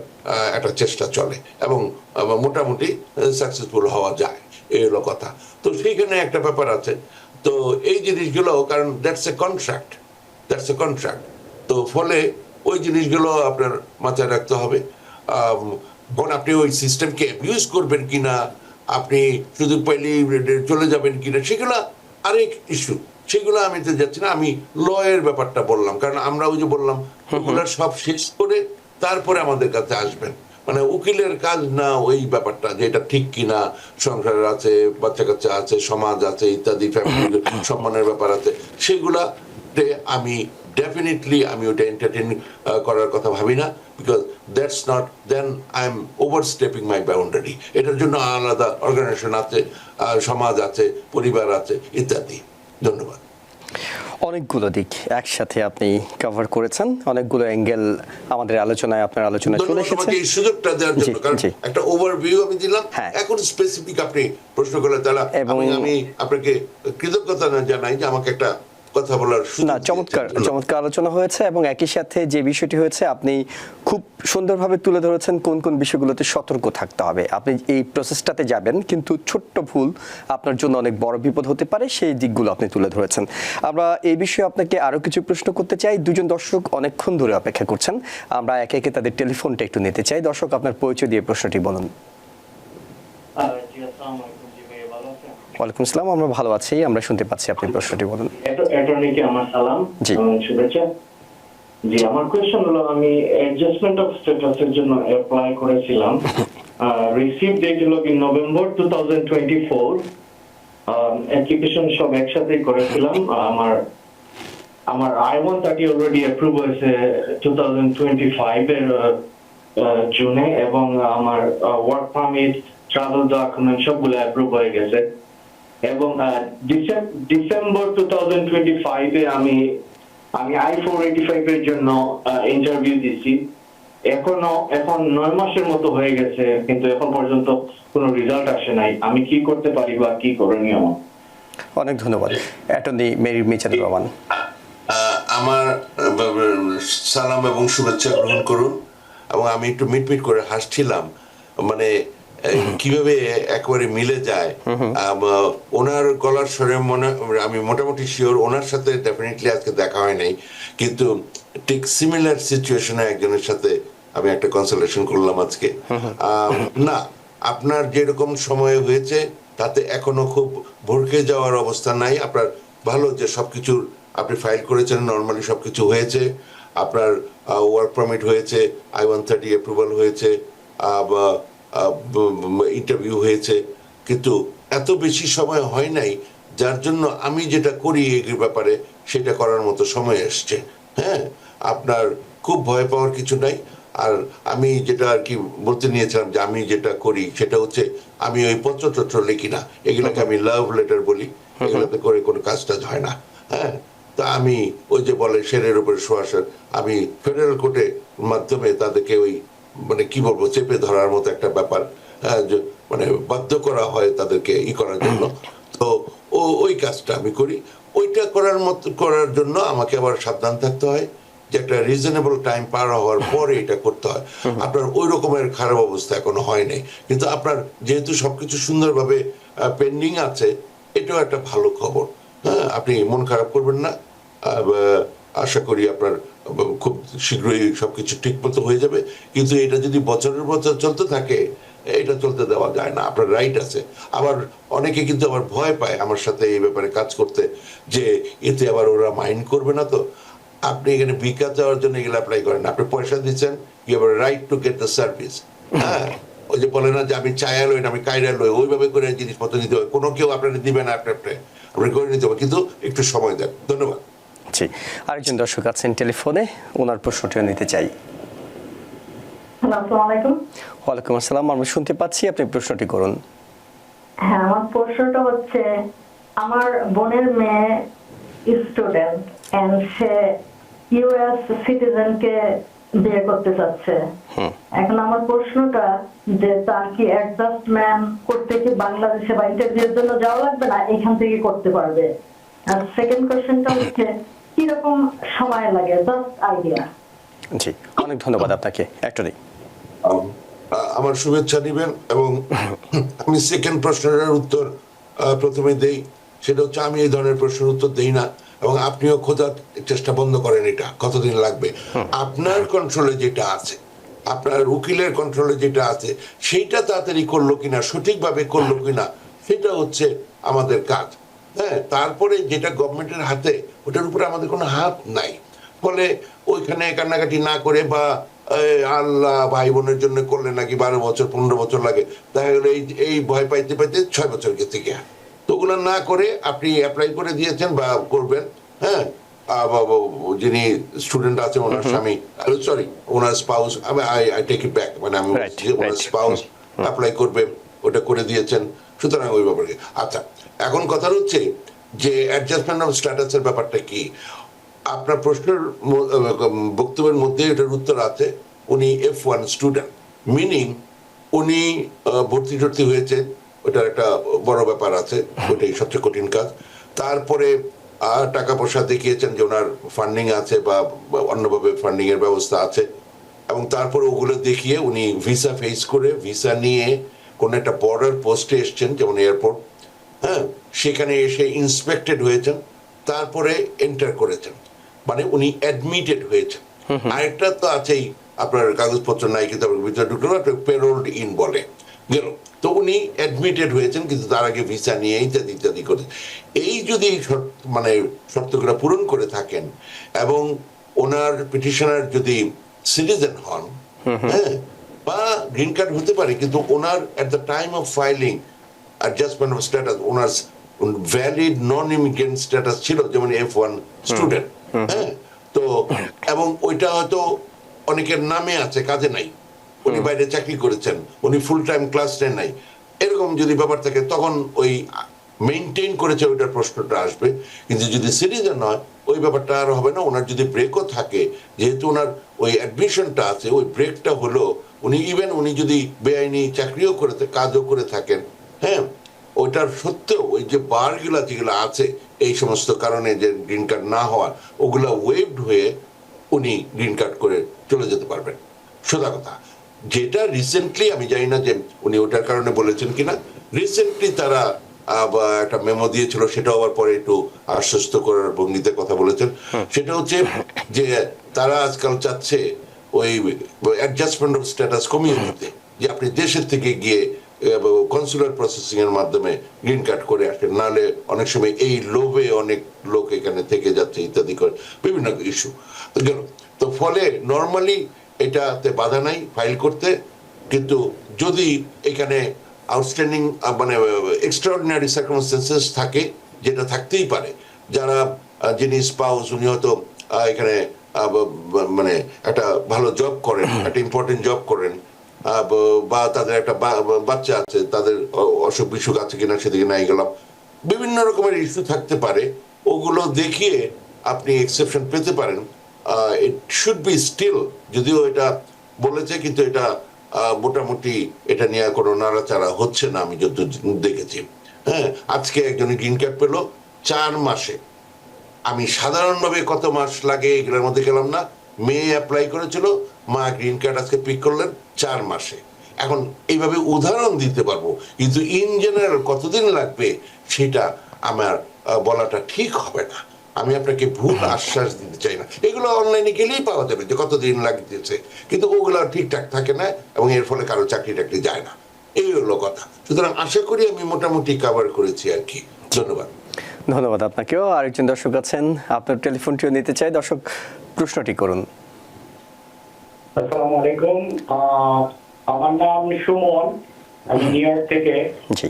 একটা চেষ্টা চলে, এবং মোটামুটি সাকসেসফুল হওয়া যায়, এই হলো কথা। তো সেইখানে একটা ব্যাপার আছে। তো এই জিনিসগুলো, কারণ দ্যাটস এ কন্ট্রাক্ট, তো ফলে ওই জিনিসগুলো আপনার মাথায় রাখতে হবে। আপনি ওই সিস্টেমকে অ্যাবিউজ করবেন কিনা, আপনি শুধু পাইলেই চলে যাবেন কিনা, সেগুলো আরেক ইস্যু, সেগুলো আমি তো যাচ্ছি না। আমি লয়ের ব্যাপারটা বললাম, কারণ আমরা ওই যে বললাম ওগুলো সব শেষ করে তারপরে আমাদের কাছে আসবেন, মানে উকিলের কাজ না ওই ব্যাপারটা, যে এটা ঠিক কিনা, সংসার আছে, বাচ্চা কাচ্চা আছে, সমাজ আছে, ইত্যাদি, ফ্যামিলির সম্মানের ব্যাপার আছে, সেগুলাতে আমি ডেফিনেটলি আমি ওটা এন্টারটেইন করার কথা ভাবি না, because that's not, then I am overstepping my boundary. এটার জন্য আলাদা অর্গানাইজেশন আছে, সমাজ আছে, পরিবার আছে, ইত্যাদি। ধন্যবাদ। অনেকগুলো দিক একসাথে আপনি কভার করেছেন, অনেকগুলো অ্যাঙ্গেল আমাদের আলোচনায়, আপনার আলোচনায় চলে এসেছে। এই সুযোগটা দেওয়ার জন্য, কারণ একটা ওভারভিউ আমি দিলাম, এখন স্পেসিফিক আপনি প্রশ্ন করলে তাহলে আমি আপনাকে কৃতজ্ঞতা জানাই যে আমাকে একটা কথা বলার সুযোগ। চমৎকার আলোচনা হয়েছে, এবং একই সাথে যে বিষয়টি হয়েছে আপনি খুব সুন্দরভাবে তুলে ধরেছেন কোন কোন বিষয়গুলোতে সতর্ক থাকতে হবে। আপনি এই প্রসেসটাতে যাবেন, কিন্তু ছোট্ট ভুল আপনার জন্য অনেক বড় বিপদ হতে পারে, সেই দিকগুলো আপনি তুলে ধরেছেন। আমরা এই বিষয়ে আপনাকে আরো কিছু প্রশ্ন করতে চাই। দুজন দর্শক অনেকক্ষণ ধরে অপেক্ষা করছেন, আমরা একে একে তাদের টেলিফোনটা একটু নিতে চাই। দর্শক, আপনার পরিচয় দিয়ে প্রশ্নটি বলুন। ওয়ালাইকুম আসসালাম, আমরা ভালো আছি, আমরা শুনতে পাচ্ছি, আপনি প্রশ্নটি বলুন। অ্যাটর্নিকে আমার সালাম, শুভেচ্ছা। জি, আমার কোশ্চেন হলো, আমি অ্যাডজাস্টমেন্ট অফ স্ট্যাটাসের জন্য অ্যাপ্লাই করেছিলাম, রিসিভ ডেট হলো কি নভেম্বর 2024, অ্যাপ্লিকেশন সব একসাথে করেছিলাম। আমার I-130 অলরেডি অ্যাপ্রুভ হয়েছে 2025 এর জুনে, এবং আমার ওয়ার্ক পারমিট, ট্রাভেল ডকুমেন্ট সবগুলো অ্যাপ্রুভ হয়ে গেছে। এবং ডিসেম্বর 2025 আমি I-485 এর জন্য ইন্টারভিউ দিছি। এখন 9 মাসের মতো হয়ে গেছে, কিন্তু এখন পর্যন্ত কোনো রেজাল্ট আসে নাই। আমি কি করতে পারি বা কি করণীয় আমার? অনেক ধন্যবাদ। অ্যাটর্নি মেরির মিজানুর রহমান। আমার সালাম এবং শুভেচ্ছা গ্রহণ করুন। এবং আমি একটু মিটমিট করে হাসছিলাম, মানে কিভাবে একেবারে মিলে যায়। ওনার গলার স্বরে আমি মোটামুটি শিওর ওনার সাথে ডেফিনেটলি আজকে দেখা হয় নাই, কিন্তু ঠিক সিমিলার সিচুয়েশনে একজনের সাথে আমি একটা কনসালটেশন করলাম আজকে। না, আপনার যেরকম সময় হয়েছে তাতে এখনো খুব ভরকে যাওয়ার অবস্থা নাই। আপনার ভালো যে সবকিছুর আপনি ফাইল করেছেন, নর্মালি সবকিছু হয়েছে। আপনার ওয়ার্ক পারমিট হয়েছে, I-130 অ্যাপ্রুভাল হয়েছে, ইন্টারভিউ হয়েছে, কিন্তু এত বেশি সময় হয় নাই, যার জন্য আমি যেটা করি এই ব্যাপারে সেটা করার মতো সময় এসছে। হ্যাঁ, আপনার খুব ভয় পাওয়ার কিছু নাই। আর আমি যেটা আর কি বলতে নিয়েছিলাম যে আমি যেটা করি সেটা হচ্ছে আমি ওই পত্রতত্র লিখি না, এগুলোকে আমি লাভ লেটার বলি। এগুলোতে করে কোনো কাজ টাজ হয় না। হ্যাঁ, তা আমি ওই যে বলে শেরের উপরে শোয়াশার, আমি ফেডারেল কোর্টের মাধ্যমে তাদেরকে ওই মানে কি বলবো চেপে ধরার মতো একটা ব্যাপার, মানে বাধ্য করা হয় তাদেরকে করার জন্য। তো ওই কাজটা আমি করি। ওইটা করার জন্য আমাকে আবার সাবধান থাকতে হয় যে একটা রিজনেবল টাইম পার হওয়ার পরে এটা করতে হয়। আপনার ওই রকমের খারাপ অবস্থা এখনো হয় নাই, কিন্তু আপনার যেহেতু সবকিছু সুন্দরভাবে পেন্ডিং আছে, এটাও একটা ভালো খবর। হ্যাঁ, আপনি মন খারাপ করবেন না। আশা করি আপনার খুব শীঘ্রই সবকিছু ঠিক মতো হয়ে যাবে। কিন্তু এটা যদি বছরের বছর চলতে থাকে, এটা চলতে দেওয়া যায় না। আপনার রাইট আছে। আবার অনেকে কিন্তু আবার ভয় পায় আমার সাথে এই ব্যাপারে কাজ করতে, যে এতে আবার ওরা মাইন্ড করবে না। তো আপনি এখানে ভিক্ষা যাওয়ার জন্য এগুলো অ্যাপ্লাই করেন, আপনি পয়সা দিচ্ছেন, you have right to get the service. হ্যাঁ, ওই যে বলে না যে আমি চায়া লই না, আমি কায়রা লই, ওইভাবে করে জিনিসপত্র নিতে হবে। কোনো কেউ আপনাকে দিবে না, আপনি করে নিতে হবে, কিন্তু একটু সময় দেন। ধন্যবাদ। জি, আরেকজন দর্শক আছেন টেলিফোনে, ওনার প্রশ্নটিও নিতে চাই। আসসালামু আলাইকুম। ওয়ালাইকুম আসসালাম, আমি শুনতে পাচ্ছি, আপনি প্রশ্নটি করুন। হ্যাঁ, আমার প্রশ্নটা হচ্ছে, আমার বোনের মেয়ে স্টুডেন্ট এন্ড সে ইউএস সিটিজেনকে বিয়ে করতে চাচ্ছে। এখন আমার প্রশ্নটা যে তার কি অ্যাডজাস্টমেন্ট করতে কি বাংলাদেশে বা ইন্টারভিউর জন্য যাওয়া লাগবে না এখান থেকে করতে পারবে? আর সেকেন্ড কোশ্চেনটা হচ্ছে কিরকম সময় লাগে, জাস্ট আইডিয়া। জি, অনেক ধন্যবাদ আপনাকে। অ্যাটর্নি। আমার শুভেচ্ছা দিবেন। এবং আমি সেকেন্ড প্রশ্নের উত্তর প্রথমে দেই। সেটা হচ্ছে আমি এই ধরনের প্রশ্নের উত্তর দেই না, এবং আপনিও খোঁজার চেষ্টা বন্ধ করেন। এটা কতদিন লাগবে আপনার কন্ট্রোলে যেটা আছে, আপনার উকিলের কন্ট্রোলে যেটা আছে, সেইটা তাড়াতাড়ি করলো কিনা, সঠিকভাবে করলো কিনা, সেটা হচ্ছে আমাদের কাজ। হ্যাঁ, তারপরে যেটা গভর্নমেন্টের হাতে, ওটার উপরে আমাদের কোনো হাত নাই। ফলে ওইখানে কান্নাকাটি না করে, বা আল্লাহ ভাই বোনের জন্য করলে নাকি 12 বছর 15 বছর লাগে, দেখা গেলো এই ভয় পাইতে পাইতে 6 বছর গেছে গিয়া। তো ওগুলো না করে আপনি অ্যাপ্লাই করে দিয়েছেন বা করবেন। হ্যাঁ, যিনি স্টুডেন্ট আছে ওনার স্বামী, সরি ওনার spouse, I take it back, মানে আমি ওনার স্পাউস অ্যাপ্লাই করবে, ওটা করে দিয়েছেন। সুতরাং ওই ব্যাপারে আচ্ছা, এখন কথা হচ্ছে যে অ্যাডজাস্টমেন্ট অফ স্ট্যাটাসের ব্যাপারটা কি। আপনার প্রশ্নের বক্তব্যের মধ্যে এটার উত্তর আছে। উনি F1 স্টুডেন্ট, মিনিং উনি ভর্তি টর্তি হয়েছে, ওটার একটা বড় ব্যাপার আছে, ওটাই সবচেয়ে কঠিন কাজ। তারপরে টাকা পয়সা দেখিয়েছেন যে ওনার ফান্ডিং আছে বা অন্যভাবে ফান্ডিং এর ব্যবস্থা আছে, এবং তারপরে ওগুলো দেখিয়ে উনি ভিসা ফেস করে, ভিসা নিয়ে কোনো একটা বর্ডার পোস্টে এসছেন, যেমন এয়ারপোর্ট। হ্যাঁ, সেখানে এসে ইন্সপেক্টেড হয়েছেন, তারপরে এন্টার করেছেন, মানে উনি অ্যাডমিটেড হয়েছেন। আরেকটা তো আছেই, আপনার কাগজপত্র নাই কিন্তু ভিতরে ঢুকলো, পেরোলড ইন বলে গেল। তো উনি অ্যাডমিটেড হয়েছেন, কিন্তু তার আগে ভিসা নিয়ে ইত্যাদি ইত্যাদি করে। এই যদি মানে শর্তগুলো পূরণ করে থাকেন, এবং ওনার পিটিশনার যদি সিটিজেন হন, হ্যাঁ, বা গ্রিন কার্ড হতে পারে, কিন্তু ওনার at the time of filing adjustment of status ওনার ভ্যালিড নন ইমিগ্রেন্ট স্ট্যাটাস ছিল, যেমন F1 স্টুডেন্ট। হ্যাঁ, তো এবং ওইটা হয়তো অনেকের নামে আছে, কাজে নাই, উনি বাইরে চাকরি করেছেন, উনি ফুল টাইম ক্লাস নেন নাই, এরকম যদি ব্যাপার থাকে, তখন ওই মেনটেন করেছে ওইটার প্রশ্নটা আসবে, কিন্তু যদি সিটিজেন নয় ওই ব্যাপারটা আর হবে না। ওনার যদি ব্রেকও থাকে, যেহেতু ওনার ওই অ্যাডমিশনটা আছে, ওই ব্রেকটা হলো উনি যদি বেআইনি চাকরিও করে কাজও করে থাকেন, হ্যাঁ, ওইটার সত্ত্বেও ওই যে বারগুলা যেগুলো আছে এই সমস্ত কারণে যে গ্রিন কার্ড না হওয়া, ওগুলা ওয়েভড হয়ে উনি গ্রিন কার্ড করে চলে যেতে পারবেন। সোজা কথা। যেটা রিসেন্টলি, আমি জানি না যে উনি ওটার কারণে বলেছেন কিনা, রিসেন্টলি তারা একটা মেমো দিয়েছিল, সেটাও আবার পরে একটু আশ্বস্ত করার ভঙ্গিতে কথা বলেছেন। সেটা হচ্ছে যে তারা আজকাল চাচ্ছে ওই অ্যাডজাস্টমেন্ট অফ স্ট্যাটাস কমিয়ে দিতে, যে আপনি দেশের থেকে গিয়ে কনসুলার প্রসেসিং এর মাধ্যমে গ্রিন কার্ড করে আসেন, নাহলে অনেক সময় এই লোভে অনেক লোক এখানে থেকে যাচ্ছে ইত্যাদি করে বিভিন্ন ইস্যু গেল। তো ফলে নর্মালি এটাতে বাধা নাই ফাইল করতে, কিন্তু যদি এখানে আউটস্ট্যান্ডিং মানে এক্সট্রাঅর্ডিনারি সার্কামস্টেন্সেস থাকে, যেটা থাকতেই পারে, যারা যিনি স্পাউস উনি হয়তো এখানে মানে একটা ভালো জব করেন, একটা ইম্পর্টেন্ট জব করেন, বা তাদের একটা বাচ্চা আছে, তাদের অসুখ বিসুখ আছে কিনা সেদিকে নাই গেলাম, বিভিন্ন রকমের ইস্যু থাকতে পারে, ওগুলো দেখিয়ে আপনি এক্সেপশন পেতে পারেন। ইট শুড বি স্টিল, যদিও এটা বলেছে, কিন্তু এটা মোটামুটি এটা নিয়ে কোনো নাড়াচাড়া হচ্ছে না আমি যত দেখেছি। হ্যাঁ, আজকে একজন গ্রিন কার্ড পেল 4 মাসে। আমি সাধারণভাবে কত মাস লাগে এগুলোর মধ্যে গেলাম না। মেয়ে অ্যাপ্লাই করেছিল, মা গ্রিন কার্ড আজকে পিক করলেন 4 মাসে। এখন এইভাবে উদাহরণ দিতে পারবো, কিন্তু ইন জেনারেল কতদিন লাগবে সেটা আমার বলাটা ঠিক হবে না। আমি আপনাকে ভুল আশ্বাস দিতে চাই না। এগুলো অনলাইনে গেলেই পাওয়া যাবে যে কতদিন লাগতেছে, কিন্তু ওগুলো ঠিকঠাক থাকে না এবং এর ফলে কারো চাকরি টাকরি যায় না। এই হলো কথা। সুতরাং আশা করি আমি মোটামুটি কভার করেছি আর কি। ধন্যবাদ। ধন্যবাদ আপনাকেও। আরেকজন দর্শক আছেন, আপনার টেলিফোনটিও নিতে চাই। দর্শক, প্রশ্নটি করুন। আসসালামু আলাইকুম, আমার নাম সুমন, আমি নিউ ইয়র্ক থেকে। জি,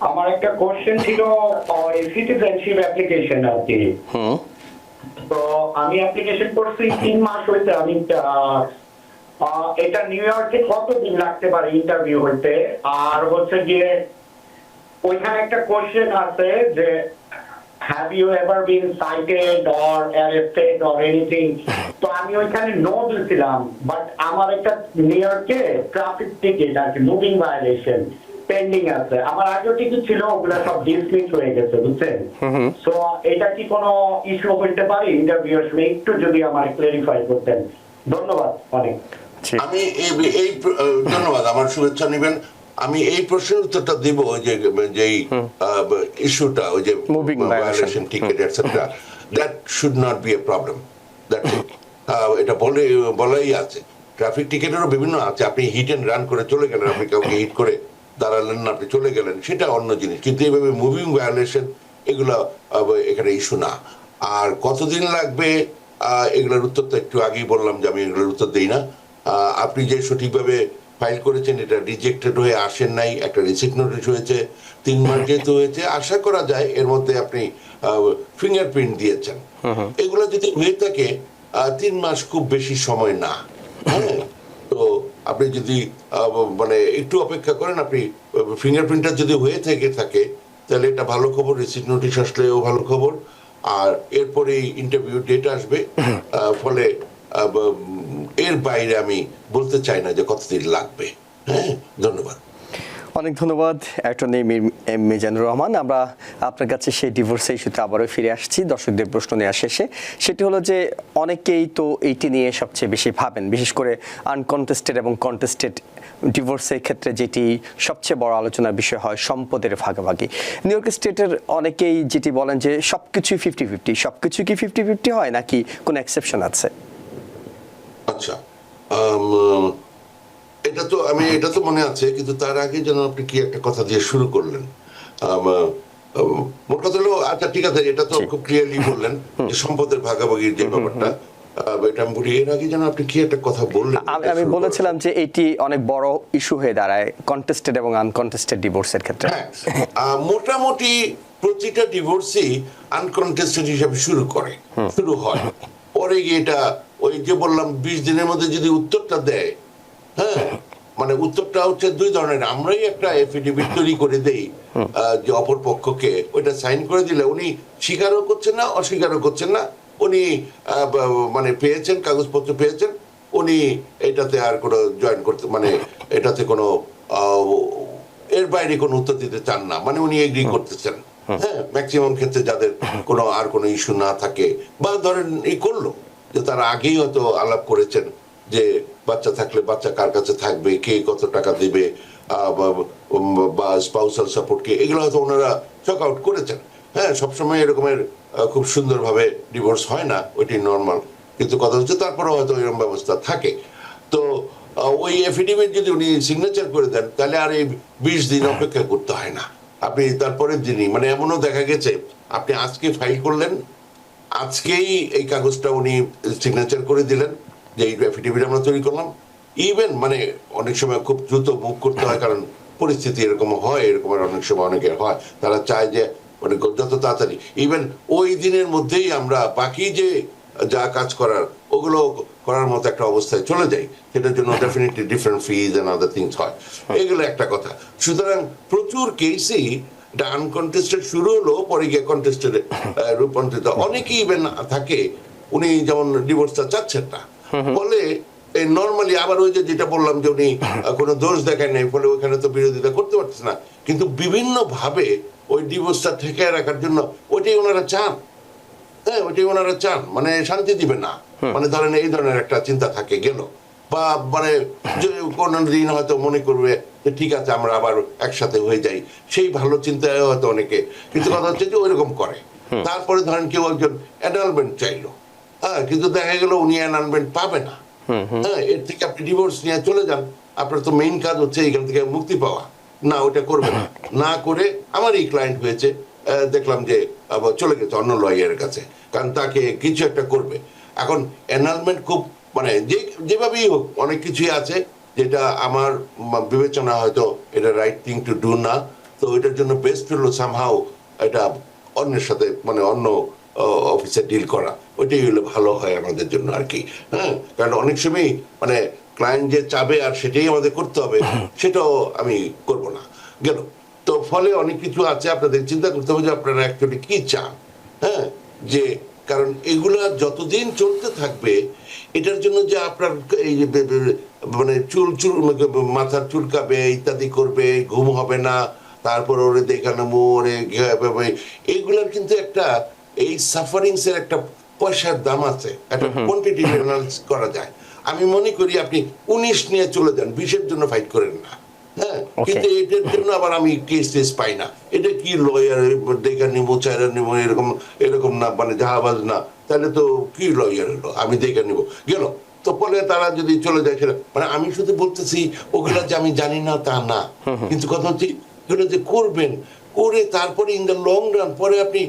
আমার একটা কোশ্চেন ছিল সিটিজেনশিপ অ্যাপ্লিকেশন আর কি। তো আমি অ্যাপ্লিকেশন করছি 3 মাস হয়েছে। আমি এটা নিউ ইয়র্কে কতদিন লাগতে পারে ইন্টারভিউ হইতে? আর হচ্ছে গিয়ে ওইখানে একটা কোশ্চেন আছে যে have you ever been cited or arrested or anything? তো আমি ওইখানে নো দিয়েছিলাম, বাট আমার একটা নিউ ইয়র্কে ট্রাফিক টিকেট আর কি, মুভিং ভায়োলেশন পেন্ডিং আছে। আমার আগেও টিকিট ছিল, ওগুলা সব ডিসমিস হয়ে গেছে, বুঝছেন? সো এটা কি কোনো ইস্যু হইতে পারে ইন্টারভিউর সময়? একটু যদি আমার ক্লারিফাই করতেন। ধন্যবাদ অনেক। আমি এই ধন্যবাদ, আমার শুভেচ্ছা নেবেন। আমি এই প্রশ্নের উত্তরটা দিব যে যেই ইস্যুটা, ওই যে moving violation ticket etcetera, that should not be a problem. That's it. এটা বলাই আছে। ট্রাফিক টিকেটেরও বিভিন্ন আছে। আপনি হিট এন্ড রান করে চলে গেলেন, আপনি কাউকে হিট করে দাঁড়ালেন না, আপনি চলে গেলেন, সেটা অন্য জিনিস। কিন্তু এইভাবে মুভিং ভায়োলেশন এগুলো এখানে ইস্যু না। আর কতদিন লাগবে এগুলোর উত্তর তো একটু আগেই বললাম যে আমি এগুলোর উত্তর দিই না। আপনি যে সঠিকভাবে ফাইল করেছেন, এটা রিজেক্টেড হয়ে আসেন নাই, একটা রিসিপ্ট নোটিশ হয়েছে, 3 মাস যেহেতু হয়েছে, আশা করা যায় এর মধ্যে আপনি ফিঙ্গারপ্রিন্ট দিয়েছেন। এগুলো যদি হয়ে থাকে 3 মাস খুব বেশি সময় না। হ্যাঁ, তো আপনি যদি মানে একটু অপেক্ষা করেন, আপনি ফিঙ্গারপ্রিন্টটা যদি হয়ে থাকে তাহলে এটা ভালো খবর, রিসিপ্ট নোটিশ আসলেও ভালো খবর। আর এরপরে ইন্টারভিউ ডেট আসবে, ফলে এর বাইরে আমি বলতে চাই না যে কতদিন লাগবে। হ্যাঁ, ধন্যবাদ। অনেক ধন্যবাদ অ্যাটর্নি মিজানুর রহমান। আমরা আপনার কাছে সেই ডিভোর্স ইস্যুতে আবারও ফিরে আসছি দর্শকদের প্রশ্ন নেওয়া শেষে। সেটি হলো যে অনেকেই তো এইটি নিয়ে সবচেয়ে বেশি ভাবেন, বিশেষ করে আনকন্টেস্টেড এবং কন্টেস্টেড ডিভোর্সের ক্ষেত্রে যেটি সবচেয়ে বড় আলোচনার বিষয় হয় সম্পদের ভাগাভাগি। নিউ ইয়র্ক স্টেটের অনেকেই যেটি বলেন যে সবকিছুই 50-50। সবকিছু কি 50-50 হয় নাকি কোনো এক্সেপশন আছে? আচ্ছা, এটা তো মনে আছে, কিন্তু তার আগে যেন আপনি কি একটা কথা দিয়ে শুরু করলেন। মোট কথা হলো, আচ্ছা ঠিক আছে, এটা তো খুব ক্লিয়ারলি বললেন যে সম্পদের ভাগাভাগির যে ব্যাপারটা, এটা আমি বলি। এর আগে যেন আপনি কি একটা কথা বললেন। আমি বলেছিলাম যে এটি অনেক বড় ইস্যু হয়ে দাঁড়ায় কন্টেস্টেড এবং আনকন্টেস্টেড ডিভোর্সের ক্ষেত্রে। মোটামুটি প্রতিটা ডিভোর্সই আনকন্টেস্টেড হিসাবে শুরু হয়। পরে গিয়ে এটা ওই যে বললাম 20 দিনের মধ্যে যদি উত্তরটা দেয়, হ্যাঁ, মানে উত্তরটা হচ্ছে দুই ধরনের। আমরাই একটা এফিডেভিট তৈরি করে দেই যে অপর পক্ষকে, ওইটা সাইন করে দিলে উনি স্বীকারও করছেন না অস্বীকারও করছেন না, উনি মানে পেয়েছেন, কাগজপত্র পেয়েছেন, উনি এটাতে আর কোনো জয়েন করতে মানে এটাতে কোনো এর বাইরে কোনো উত্তর দিতে চান না, মানে উনি এগ্রি করতেছেন। হ্যাঁ, ম্যাক্সিমাম ক্ষেত্রে যাদের কোনো আর কোনো ইস্যু না থাকে, বা ধরেন এই করলো যে তারা আগেই হয়তো আলাপ করেছেন যে বাচ্চা থাকলে বাচ্চা কার কাছে থাকবে, কে কত টাকা দেবে, বা স্পাউসাল সাপোর্ট কে, এগুলো হয়তো ওনারা চক আউট করেছেন। হ্যাঁ, সবসময় এরকমের খুব সুন্দরভাবে ডিভোর্স হয় না, ওইটি নর্মাল, কিন্তু কথা হচ্ছে তারপরে হয়তো এরকম ব্যবস্থা থাকে। তো ওই এফিডেভিট যদি উনি সিগনেচার করে দেন তাহলে আর এই 20 দিন অপেক্ষা করতে হয় না। আপনি তারপরের দিনই, মানে এমনও দেখা গেছে আপনি আজকে ফাইল করলেন, আজকেই এই কাগজটা উনি সিগনেচার করে দিলেন যে এই এফিডেভিট আমরা তৈরি করলাম। ইভেন মানে অনেক সময় খুব দ্রুত মুভ করতে হয়, কারণ পরিস্থিতি এরকম হয়, এরকম অনেক সময় অনেকের হয়, তারা চায় যে মানে যত তাড়াতাড়ি, ইভেন ওই দিনের মধ্যেই আমরা বাকি যে যা কাজ করার ওগুলো করার মতো একটা অবস্থায় চলে যাই, সেটার জন্য definitely different fees and other things হয়। এগুলো একটা কথা। সুতরাং প্রচুর কেসই এটা আনকন্টেস্টেড শুরু হলো, পরে গিয়ে কন্টেস্টেড রূপান্তরিত। অনেকেই ইভেন থাকে উনি যেমন ডিভোর্সটা চাচ্ছেন না, ফলে নর্মালি আবার ওই যে যেটা বললাম যে উনি কোনো দোষ দেখায় নাই, ফলে ওইখানে তো বিরোধিতা করতে পারছে না, কিন্তু বিভিন্ন ভাবে ওই ডিভোর্সটা ঠেকায় রাখার জন্য ওইটাই ওনারা চান। হ্যাঁ, ওইটাই ওনারা চান, মানে শান্তি দিবে না, মানে ধরেন এই ধরনের একটা চিন্তা থাকে গেল, বা মানে কোন দিন হয়তো মনে করবে যে ঠিক আছে আমরা আবার একসাথে হয়ে যাই, সেই ভালো চিন্তায় হয়তো অনেকে, কিন্তু কথা হচ্ছে যে ওইরকম করে। তারপরে ধরেন কেউ একজন অ্যানালমেন্ট চাইলো, হ্যাঁ, কিন্তু দেখা গেল উনি অ্যানালমেন্ট পাবে না। হ্যাঁ, এর থেকে আপনি ডিভোর্স নিয়ে চলে যান, আপনার তো মেইন কাজ হচ্ছে এখান থেকে মুক্তি পাওয়া। না, ওটা করবে না, না করে আমার এই ক্লায়েন্ট হয়েছে, দেখলাম যে আবার চলে গেছে অন্য লয়ারের কাছে, কারণ তাকে কিছু একটা করবে। এখন অ্যানালমেন্ট খুব মানে যেভাবেই হোক অনেক কিছুই আছে যেটা আমার বিবেচনা হয়তো এটা রাইট থিং টু ডু না, তো এটার জন্য বেস্ট হলো সামহাও এটা অন্যের সাথে মানে অন্য অফিসে ডিল করা, ওইটাই হলে ভালো হয় আমাদের জন্য আর কি। হ্যাঁ, কারণ অনেক সময় মানে ক্লায়েন্ট যে চাবে আর সেটাই আমাদের করতে হবে, সেটাও আমি করব না গেল। তো ফলে অনেক কিছু আছে, আপনাদের চিন্তা করতে হবে যে আপনারা অ্যাকচুয়ালি কি চান। হ্যাঁ, যে কারণ এগুলা যতদিন চলতে থাকবে, এটার জন্য যে আপনার এই মানে মাথার চুলকাবে, ইত্যাদি করবে, ঘুম হবে না, তারপর ওরে দেখানো ওরে এইগুলার কিন্তু একটা এই সাফারিংস এর একটা পয়সার দাম আছে, একটা কোয়ান্টিটি অ্যানালাইসিস করা যায়। আমি মনে করি আপনি 19 নিয়ে চলে যান, 20-এর জন্য ফাইট করেন না। হ্যাঁ, কিন্তু এটার জন্য আবার আমি কেস টেস পাই না, এটা কি লয়ার দেখা নিবো, চাইরা নিবো, এরকম এরকম না, মানে জাহাবাজ না, তাহলে তো কি লয়ার হলো, আমি দেখে নিবো গেল। তো ফলে তারা যদি চলে যায় সেটা মানে আমি শুধু বলতেছি ওগুলা যে আমি জানি না তা না, কিন্তু কথা হচ্ছে এগুলো যে করবেন, করে তারপরে ইন দ্য লং রান পরে আপনি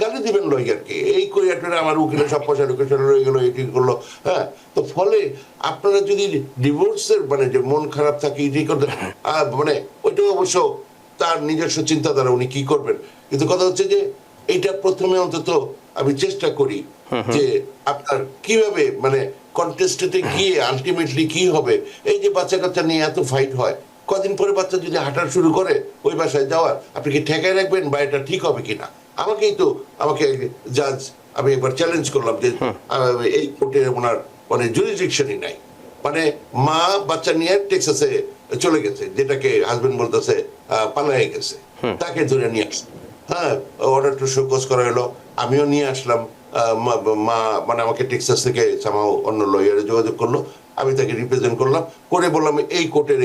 গালি দিবেন লয়ারকে, এই করে একটা আমার উকিলের সব পয়সা লোকেশন রয়ে গেলো, এটি করলো। হ্যাঁ, তো ফলে আপনারা যদি ডিভোর্সের মানে যে মন খারাপ থাকে এটি করতে মানে ওইটা অবশ্য তার নিজস্ব চিন্তাধারা, উনি কি করবেন, কিন্তু কথা হচ্ছে যে এইটা প্রথমে অন্তত আমি চেষ্টা করি যে আপনার কিভাবে মানে কন্টেস্টেটে গিয়ে আলটিমেটলি কি হবে। এই যে বাচ্চা কাচ্চা নিয়ে এত ফাইট হয়, কদিন পরে বাচ্চা যদি হাঁটার শুরু করে ওই বাসায় যাওয়ার, আপনি কি ঠেকায় রাখবেন বা এটা ঠিক হবে কিনা? আমাকে জাজ আমি একবার চ্যালেঞ্জ করলাম যে এই কোর্টে ওনার মানে জুরিসডিকশনই নাই, মানে মা বাচ্চা নিয়ে টেক্সাসে চলে গেছে, যেটাকে হাজবেন্ড বলতেছে পালায়ে গেছে, তাকে ধরে নিয়ে আসছে। হ্যাঁ, অর্ডার টু শোকজ করা হলো, আমিও নিয়ে আসলাম। মা মানে আমাকে টেক্সাস থেকে সামাও অন্য লয়ারে যোগাযোগ করলো, আমি তাকে রিপ্রেজেন্ট করলাম, করে বললাম এই কোর্টের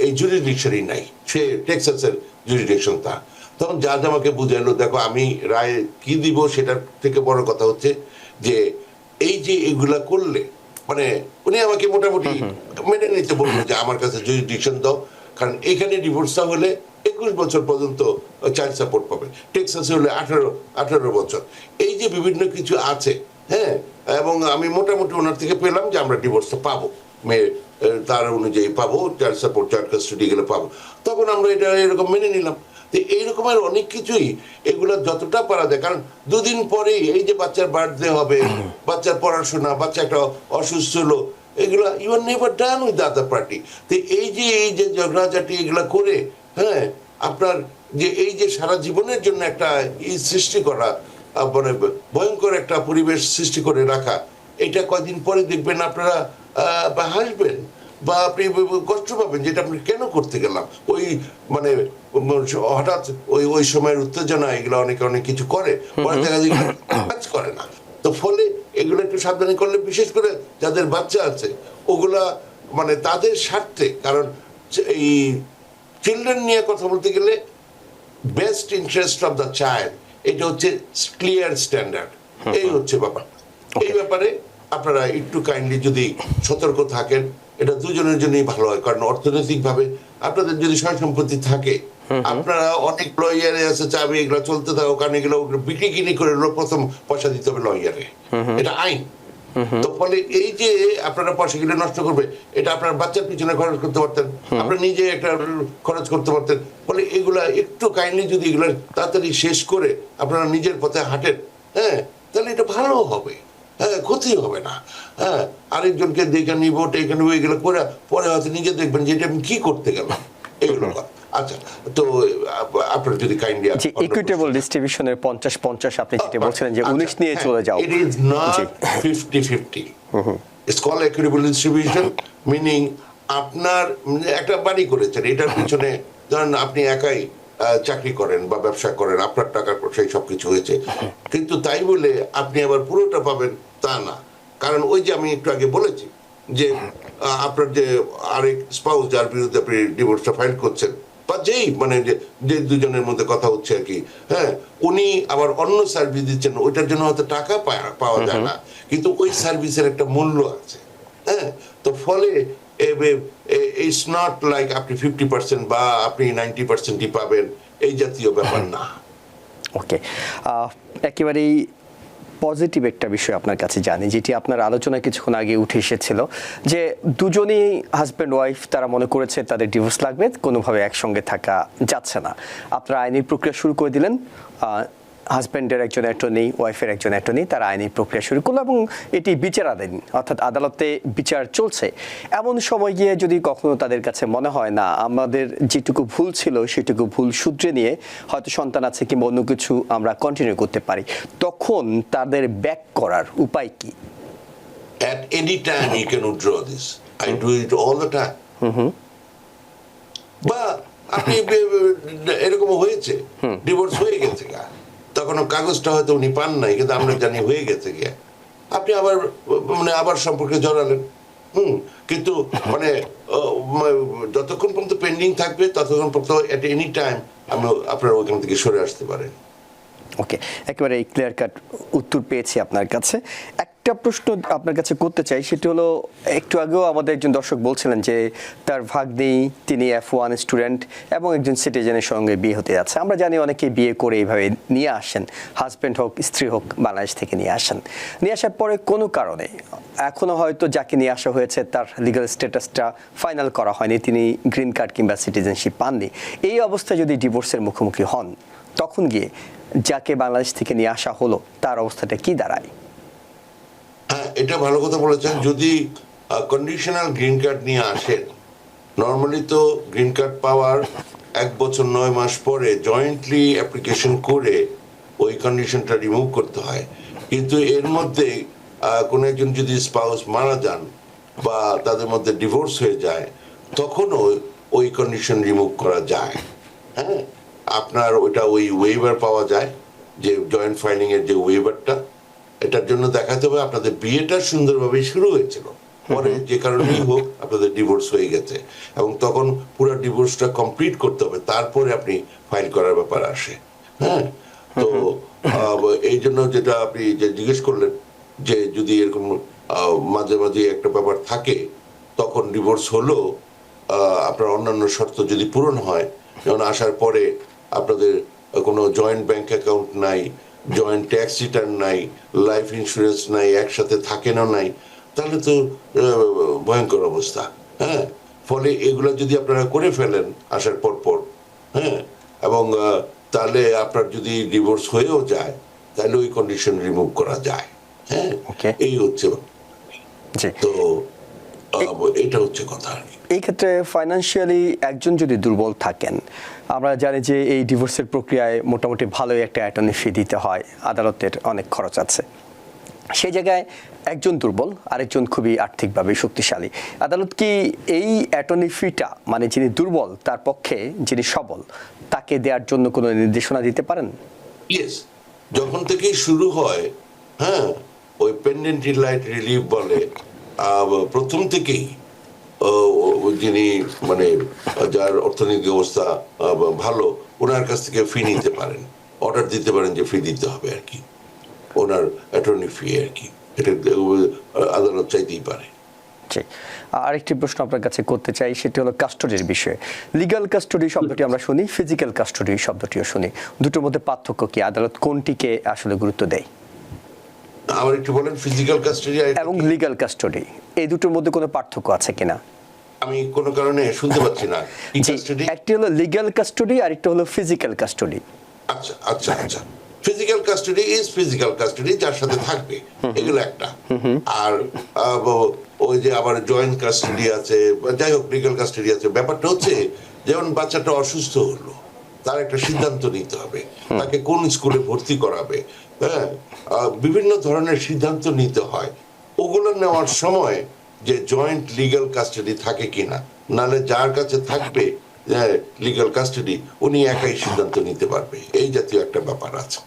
এই জুরিসডিকশনই নাই, সে টেক্সাসের জুরিসডিকশন তা। তখন জাজ আমাকে বুঝাইলো, দেখো আমি রায় কি দিব সেটার থেকে বড় কথা হচ্ছে যে এই যে এগুলা করলে মানে উনি আমাকে মোটামুটি মেনে নিতে বললো যে আমার কাছে জুরিসডিকশন দাও, কারণ এখানে ডিভোর্সটা হলে 21 বছর পর্যন্ত চাইল্ড সাপোর্ট পাবে, টেক্সাসে হলে 18 বছর। এই যে বিভিন্ন কিছু আছে, হ্যাঁ, এবং আমি মোটামুটি ওনার থেকে পেলাম যে আমরা ডিভোর্সটা পাবো, মেয়ে তার অনুযায়ী পাবো, চাইল্ড সাপোর্ট চাইল্ড কাস্টাডি গেলে পাবো। তখন আমরা এটা এরকম মেনে নিলাম। তো এইরকমের অনেক কিছুই এগুলো যতটা পারা যায়, কারণ দুদিন পরেই এই যে বাচ্চার বার্থডে হবে, বাচ্চার পড়াশোনা, বাচ্চা একটা অসুস্থ হলো, এগুলা you are never done with other party. তো এই যে ঝগড়াঝাটি এগুলা করে, হ্যাঁ, আপনার যে এই যে সারা জীবনের জন্য একটা সৃষ্টি করা, মানে ভয়ঙ্কর একটা পরিবেশ সৃষ্টি করে রাখা, এটা কয়দিন পরে দেখবেন আপনারা হাসবেন বা আপনি কষ্ট পাবেন, যেটা আপনি কেন করতে গেলাম। ওই মানে হঠাৎ ওই সময়ের উত্তেজনা এগুলো অনেকে অনেক কিছু করে, পরে দেখা যায় কাজ করে না। তো ফলে এগুলো একটু সাবধানে করলে, বিশেষ করে যাদের বাচ্চা আছে ওগুলা মানে তাদের স্বার্থে, কারণ এই চিলড্রেন নিয়ে কথা বলতে গেলে best interest of the child, এটা হচ্ছে ক্লিয়ার স্ট্যান্ডার্ড, এই হচ্ছে ব্যাপার। এই ব্যাপারে আপনারা একটু কাইন্ডলি যদি সতর্ক থাকেন, এটা দুজনের জন্যই ভালো হয়। কারণ অর্থনৈতিকভাবে আপনাদের যদি সয় সম্পত্তি থাকে, আপনারা অনেক লয়ারে আছে চাবি এগুলো চলতে থাকো, কারণ এগুলো বিক্রি কিনি করে প্রথম পয়সা দিতে হবে লয়ারে, এটা আইন। তো ফলে এই যে আপনারা পয়সা কিনে নষ্ট করবে, এটা আপনার বাচ্চার পিছনে খরচ করতে পারতেন, আপনারা নিজে একটা খরচ করতে পারতেন। ফলে এগুলা একটু কাইন্ডলি যদি এগুলো তাড়াতাড়ি শেষ করে আপনারা নিজের পথে হাঁটেন, হ্যাঁ, তাহলে এটা ভালো হবে, হ্যাঁ, ক্ষতি হবে না। হ্যাঁ, আরেকজনকে দেখে নিব টেকে নিব এগুলো করে পরে হয়তো নিজে দেখবেন যে এটা আমি কি করতে গেলাম, এগুলো। আচ্ছা, তো আপনারা যদি কাইন্ডলি ইকুইটেবল ডিস্ট্রিবিউশনের 50-50 আপনি যেটা বলছিলেন যে 19 নিয়ে চলে যাও, it is not 50-50, it's called equitable distribution, meaning আপনার একটা বাড়ি করেছেন, এটার পিছনে ধরেন আপনি একাই চাকরি করেন বা ব্যবসা করেন, আপনার টাকার সেই সবকিছু হয়েছে, কিন্তু তাই বলে আপনি আবার পুরোটা পাবেন তা না। কারণ ওই যে আমি একটু আগে বলেছি যে আপনার যে আরেক স্পাউস যার বিরুদ্ধে আপনি ডিভোর্সটা ফাইল করছেন, বা যেই মানে যে দুজনের মধ্যে কথা হচ্ছে আর কি, হ্যাঁ, উনি আবার অন্য সার্ভিস দিচ্ছেন, ওইটার জন্য হয়তো টাকা পাওয়া যায় না, কিন্তু ওই সার্ভিসের একটা মূল্য আছে, হ্যাঁ। তো ফলে ইটস নট লাইক আপনি 50% বা আপনি 90%ই পাবেন, এই জাতীয় ব্যাপার না। ওকে, একেবারেই পজিটিভ একটা বিষয় আপনার কাছে জানি, যেটি আপনার আলোচনা কিছুক্ষণ আগে উঠে এসেছিল, যে দুজনেই হাজব্যান্ড ওয়াইফ তারা মনে করেছে তাদের ডিভোর্স লাগবে, কোনোভাবে একসঙ্গে থাকা যাচ্ছে না। আপনারা আইনি প্রক্রিয়া শুরু করে দিলেন, হাজব্যান্ডের একজন অ্যাটর্নি, ওয়াইফের একজন অ্যাটর্নি, তারা আইনি প্রক্রিয়া শুরু করলো এবং এটি বিচারাধীন, অর্থাৎ আদালতে বিচার চলছে। এমন সময় গিয়ে যদি কখনো তাদের কাছে মনে হয় না আমাদের যেটুকু ভুল ছিল সেটুকু ভুল শুধরে নিয়ে হয়তো সন্তান আছে কিংবা অন্য কিছু আমরা কন্টিনিউ করতে পারি, তখন তাদের ব্যাক করার উপায় কি? At any time you can withdraw this. I do it all the time. বা আপনি এরকম হয়েছে, ডিভোর্স হয়ে গেছে গা, তখন কাগজটা হয়তো উনি পান নাই, কিন্তু আমরা জানি হয়ে গেছে গিয়া, আপনি আবার মানে আবার সম্পর্কে জড়ালেন, কিন্তু মানে যতক্ষণ পর্যন্ত পেন্ডিং থাকবে ততক্ষণ পর্যন্ত এট এনি টাইম আপনারা ওইখান থেকে সরে আসতে পারেন। ওকে, একেবারে ক্লিয়ার কাট উত্তর পেয়েছি আপনার কাছে। একটা প্রশ্ন আপনার কাছে করতে চাই, সেটি হলো একটু আগেও আমাদের একজন দর্শক বলছিলেন যে তার ভাগ্নি, তিনি F1 স্টুডেন্ট এবং একজন সিটিজেনের সঙ্গে বিয়ে হতে যাচ্ছে। আমরা জানি অনেকে বিয়ে করে এইভাবে নিয়ে আসেন, হাজব্যান্ড হোক স্ত্রী হোক বাংলাদেশ থেকে নিয়ে আসেন, নিয়ে আসার পরে কোনো কারণে এখনো হয়তো যাকে নিয়ে আসা হয়েছে তার লিগ্যাল স্ট্যাটাসটা ফাইনাল করা হয়নি, তিনি গ্রিন কার্ড কিংবা সিটিজেনশিপ পাননি। এই অবস্থায় যদি ডিভোর্সের মুখোমুখি হন, তখন গিয়ে যাকে বাংলাদেশ থেকে নিয়ে আসা হলো তার অবস্থাটা কি দাঁড়ায়? হ্যাঁ, এটা ভালো কথা বলেছেন। যদি কন্ডিশনাল গ্রিন কার্ড নিয়ে আসেন, নর্মালি তো গ্রিন কার্ড পাওয়ার 1 বছর 9 মাস পরে জয়েন্টলি অ্যাপ্লিকেশন করে ওই কন্ডিশনটা রিমুভ করতে হয়। কিন্তু এর মধ্যে কোনো একজন যদি স্পাউস মারা যান বা তাদের মধ্যে ডিভোর্স হয়ে যায়, তখনও ওই কন্ডিশন রিমুভ করা যায়। হ্যাঁ, আপনার ওইটা ওই ওয়েভার পাওয়া যায়, যে জয়েন্ট ফাইলিং এর যে ওয়েভারটা, এটার জন্য দেখাতে হবে আপনাদের বিয়েটা সুন্দরভাবে শুরু হয়েছিল, পরে যে কারণেই হোক আপনাদের ডিভোর্স হয়ে গেছে, এবং তখন পুরো ডিভোর্সটা কমপ্লিট করতে হবে, তারপরে আপনি ফাইল করার ব্যাপার আসে। হ্যাঁ, তো এই জন্য যেটা আপনি যে জিজ্ঞেস করলেন যে যদি এরকম মাঝে মাঝে একটা ব্যাপার থাকে, তখন ডিভোর্স হলো আপনার অন্যান্য শর্ত যদি পূরণ হয়, যেমন আসার পরে আপনাদের কোনো জয়েন্ট ব্যাংক অ্যাকাউন্ট নাই, জয়েন্ট ট্যাক্স রিটার্ন নাই, লাইফ ইন্স্যুরেন্স নাই, একসাথে থাকেনও নাই, তাহলে তো ভয়ঙ্কর অবস্থা। হ্যাঁ, ফলে এগুলো যদি আপনারা করে ফেলেন আসার পর, হ্যাঁ, এবং তাহলে আপনার যদি ডিভোর্স হয়েও যায়, তাহলে ওই কন্ডিশন রিমুভ করা যায়। হ্যাঁ, এই হচ্ছে। তো এটা হচ্ছে কথা আর কি। এই ক্ষেত্রে ফাইন্যান্সিয়ালি একজন যদি দুর্বল থাকেন, আমরা জানি যে এই ডিভোর্সের প্রক্রিয়ায় মোটামুটি ভালোই একটা অ্যাটর্নি ফি দিতে হয়, আদালতের অনেক খরচ আছে। সেই জায়গায় একজন দুর্বল, আরেকজন খুবই আর্থিকভাবে শক্তিশালী, আদালত কি এই অ্যাটর্নি ফিটা মানে যিনি দুর্বল তার পক্ষে যিনি সবল তাকে দেওয়ার জন্য কোনো নির্দেশনা দিতে পারেন? ইয়েস, যখন থেকেই শুরু হয়, হ্যাঁ, ওই পেন্ডেন্ট লাইট রিলিফ বলে, প্রথম থেকেই যিনি মানে যার অর্থনৈতিক অবস্থা ভালো, ওনার কাছ থেকে ফি নিতে পারেন, অর্ডার দিতে পারেন যে ফি দিতে হবে আর কি, ওনার অ্যাটর্নি ফি আর কি, এটা আদালত চাইতেই পারে। আরেকটি প্রশ্ন আপনার কাছে করতে চাই, সেটি হলো কাস্টডির বিষয়ে। লিগ্যাল কাস্টডি শব্দটি আমরা শুনি, ফিজিক্যাল কাস্টডি শব্দটিও শুনি, দুটোর মধ্যে পার্থক্য কি? আদালত কোনটিকে আসলে গুরুত্ব দেয়? আমার একটু বলেন, ফিজিক্যাল কাস্টডি এবং লিগ্যাল কাস্টডি এই দুটোর মধ্যে কোনো পার্থক্য আছে কিনা? আমি কোনো কারণে শুনতে পাচ্ছি না। একটি হলো লিগ্যাল কাস্টডি আর একটা হলো ফিজিক্যাল কাস্টডি। আচ্ছা আচ্ছা আচ্ছা, physical custody is physical custody, যার সাথে থাকবে, এগুলো একটা। আর ওই যে আবার জয়েন্ট কাস্টডি আছে, যাই হোক লিগ্যাল কাস্টডি আছে। ব্যাপারটা হচ্ছে যেমন বাচ্চাটা অসুস্থ হলো, তার একটা সিদ্ধান্ত নিতে হবে, তাকে কোন স্কুলে ভর্তি করাবে, হ্যাঁ, বিভিন্ন ধরনের সিদ্ধান্ত নিতে হয়। ওগুলো নেওয়ার সময় যে জয়েন্ট লিগ্যাল কাস্টডি থাকে কিনা, নালে যার কাছে থাকবে লিগ্যাল কাস্টডি উনি একাই সিদ্ধান্ত নিতে পারবে, এই জাতীয় একটা ব্যাপার আছে।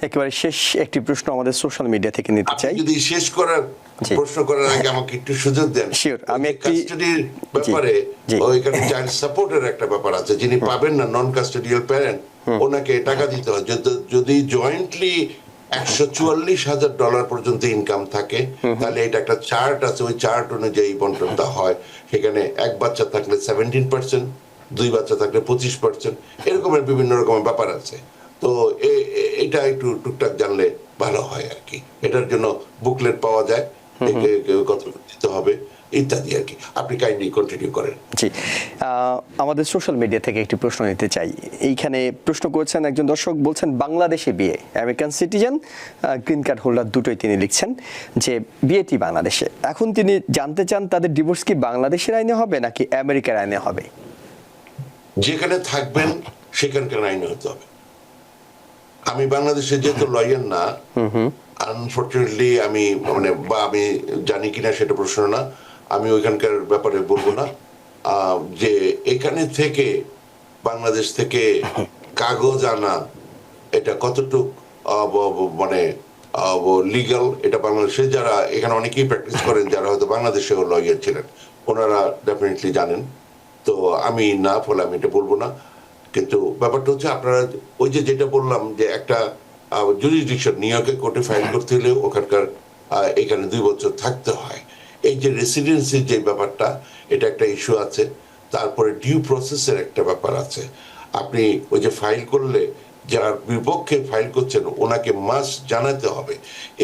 একেবারে শেষ একটি প্রশ্ন আমাদের সোশ্যাল মিডিয়া থেকে নিতে চাই। যদি শেষ করার প্রশ্ন করার আগে আমাকে একটু সুযোগ দেন। শিওর, আমি একটি কাস্টডির ব্যাপারে ওইখানে চাইল্ড সাপোর্টের একটা ব্যাপার আছে, যিনি পাবেন না, নন কাস্টোডিয়াল প্যারেন্ট, ওনাকে টাকা দিতে হয়। যদি জয়েন্টলি $144,000 পর্যন্ত ইনকাম থাকে, তাহলে এটা একটা চার্ট আছে, ওই চার্ট অনুযায়ী বন্টনটা হয়। সেখানে এক বাচ্চা থাকলে 17%, দুই বাচ্চা থাকলে 25%, এরকমের বিভিন্ন রকমের ব্যাপার আছে। তো এটা একটু টুকটাক জানলে ভালো হয় আর কি। এটার জন্য বুকলেট পাওয়া যায়, কত দিতে হবে ইত্যাদি আর কি। আপনি কাইন্ডলি কন্টিনিউ করেন। জি, আমাদের সোশ্যাল মিডিয়া থেকে একটি প্রশ্ন নিতে চাই। এইখানে প্রশ্ন করেছেন একজন দর্শক, বলছেন বাংলাদেশে বিয়ে, American citizen, green card holder দুটোই তিনি লিখছেন যে বিয়েটি বাংলাদেশে। এখন তিনি জানতে চান তাদের ডিভোর্স কি বাংলাদেশের আইনে হবে নাকি আমেরিকার আইনে হবে? যেখানে থাকবেন সেখানকার আইনে হতে হবে। আমি বাংলাদেশে যেহেতু লয়ার না, আনফরচুনেটলি আমি মানে বা আমি জানি কিনা সেটা প্রশ্ন না, আমি ওইখানকার ব্যাপারে বলবো না। যে এখানে থেকে বাংলাদেশ থেকে কাগজ আনা এটা কতটুক মানে লিগাল, এটা বাংলাদেশে যারা এখানে অনেকেই প্র্যাকটিস করেন, যারা হয়তো বাংলাদেশেও লয়ার ছিলেন, ওনারা ডেফিনেটলি জানেন। তো আমি না, ফলে আমি এটা বলবো না। কিন্তু ব্যাপারটা হচ্ছে আপনারা ওই যে যেটা বললাম যে একটা জুরিসডিকশন, নিউ ইয়র্কে কোর্টে ফাইল করতে হলে ওখানকার এখানে 2 বছর থাকতে হয়। এই যে রেসিডেন্সির যে ব্যাপারটা, এটা একটা ইস্যু আছে। তারপরে ডিউ প্রসেসের একটা ব্যাপার আছে। আপনি ওই যে ফাইল করলে যার বিপক্ষে ফাইল করছেন ওনাকে মাস্ট জানাতে হবে।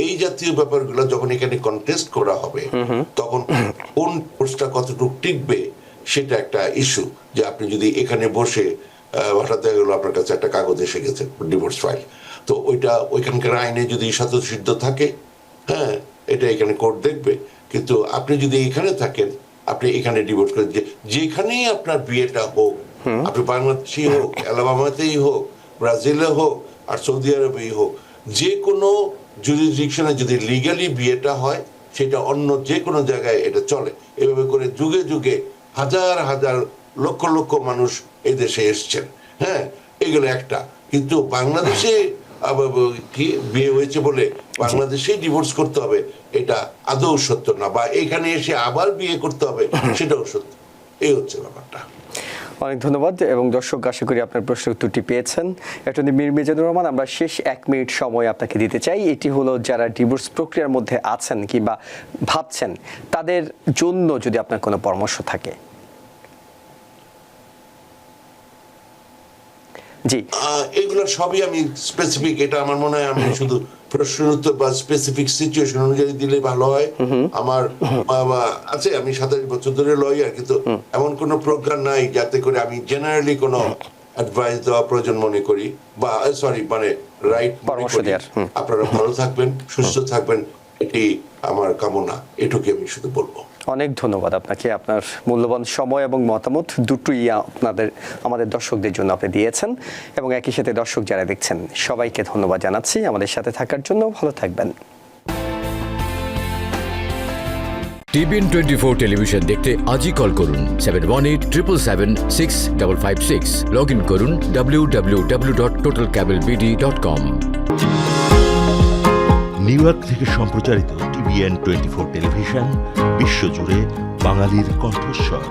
এই জাতীয় ব্যাপারগুলো যখন এখানে কন্টেস্ট করা হবে, তখন কোন কোর্সটা কতটুকু টিকবে সেটা একটা ইস্যু। যে আপনি যদি এখানে বসে হঠাৎ দেখা গেলো আপনার কাছে একটা কাগজ এসে গেছে, ডিভোর্স ফাইল, তো ওইটা ওইখানকার আইনে যদি স্বতঃসিদ্ধ থাকে, হ্যাঁ, এটা এখানে কোর্ট দেখবে। কিন্তু আপনি যদি এখানে থাকেন, আপনি এখানে ডিভোর্স করেন, যেখানেই আপনার বিয়েটা হোক, আপনি বাংলাদেশেই হোক, আলাবামাতেই হোক, ব্রাজিলে হোক, আর সৌদি আরবেই হোক, যে কোনো জুরিসডিকশনে যদি লিগালি বিয়েটা হয়, সেটা অন্য যে কোনো জায়গায় এটা চলে। এভাবে করে যুগে যুগে হাজার হাজার লক্ষ লক্ষ মানুষ এই দেশে এসছেন। হ্যাঁ, এগুলো একটা। কিন্তু বাংলাদেশে কি বিয়ে হয়েছে বলে বাংলাদেশেই ডিভোর্স করতে হবে, এটা আদৌ সত্য না। বা এখানে এসে আবার বিয়ে করতে হবে, সেটাও সত্য। এই হচ্ছে ব্যাপারটা। অনেক ধন্যবাদ। এবং দর্শক, আশা করি আপনার প্রশ্ন উত্তরটি পেয়েছেন। অ্যাটর্নি মীর মিজানুর রহমান, আমরা শেষ 1 মিনিট সময় আপনাকে দিতে চাই। এটি হলো যারা ডিভোর্স প্রক্রিয়ার মধ্যে আছেন কিংবা ভাবছেন, তাদের জন্য যদি আপনার কোনো পরামর্শ থাকে। জি, এগুলো সবই আমি স্পেসিফিক, এটা আমার মনে হয় আমি শুধু প্রশ্নের উত্তর বা স্পেসিফিক সিচুয়েশন অনুযায়ী দিলে ভালো হয়। আমার আছে, আমি 27 বছর ধরে লয়ার, কিন্তু এমন কোনো প্রোগ্রাম নাই যাতে করে আমি জেনারেলি কোনো অ্যাডভাইস দেওয়া প্রয়োজন মনে করি, বা সরি মানে রাইট পরামর্শ দেওয়ার। আপনারা ভালো থাকবেন, সুস্থ থাকবেন, এটি আমার কামনা, এটুকু আমি শুধু বলবো। অনেক ধন্যবাদ আপনাকে, আপনার মূল্যবান সময় এবং মতামত দুটোই আমাদের দর্শকদের জন্য আপনি দিয়েছেন, এবং একই সাথে দর্শক যারা দেখছেন সবাইকে ধন্যবাদ জানাচ্ছি আমাদের সাথে থাকার জন্য। ভালো থাকবেন। TBN 24 টেলিভিশন দেখতে আজই কল করুন 7187776556। লগ ইন করুন www.totalcablebd.com। নিউ ইয়র্ক থেকে সম্প্রচারিত TBN 24 টেলিভিশন বিশ্বজুড়ে বাঙালির কণ্ঠস্বর।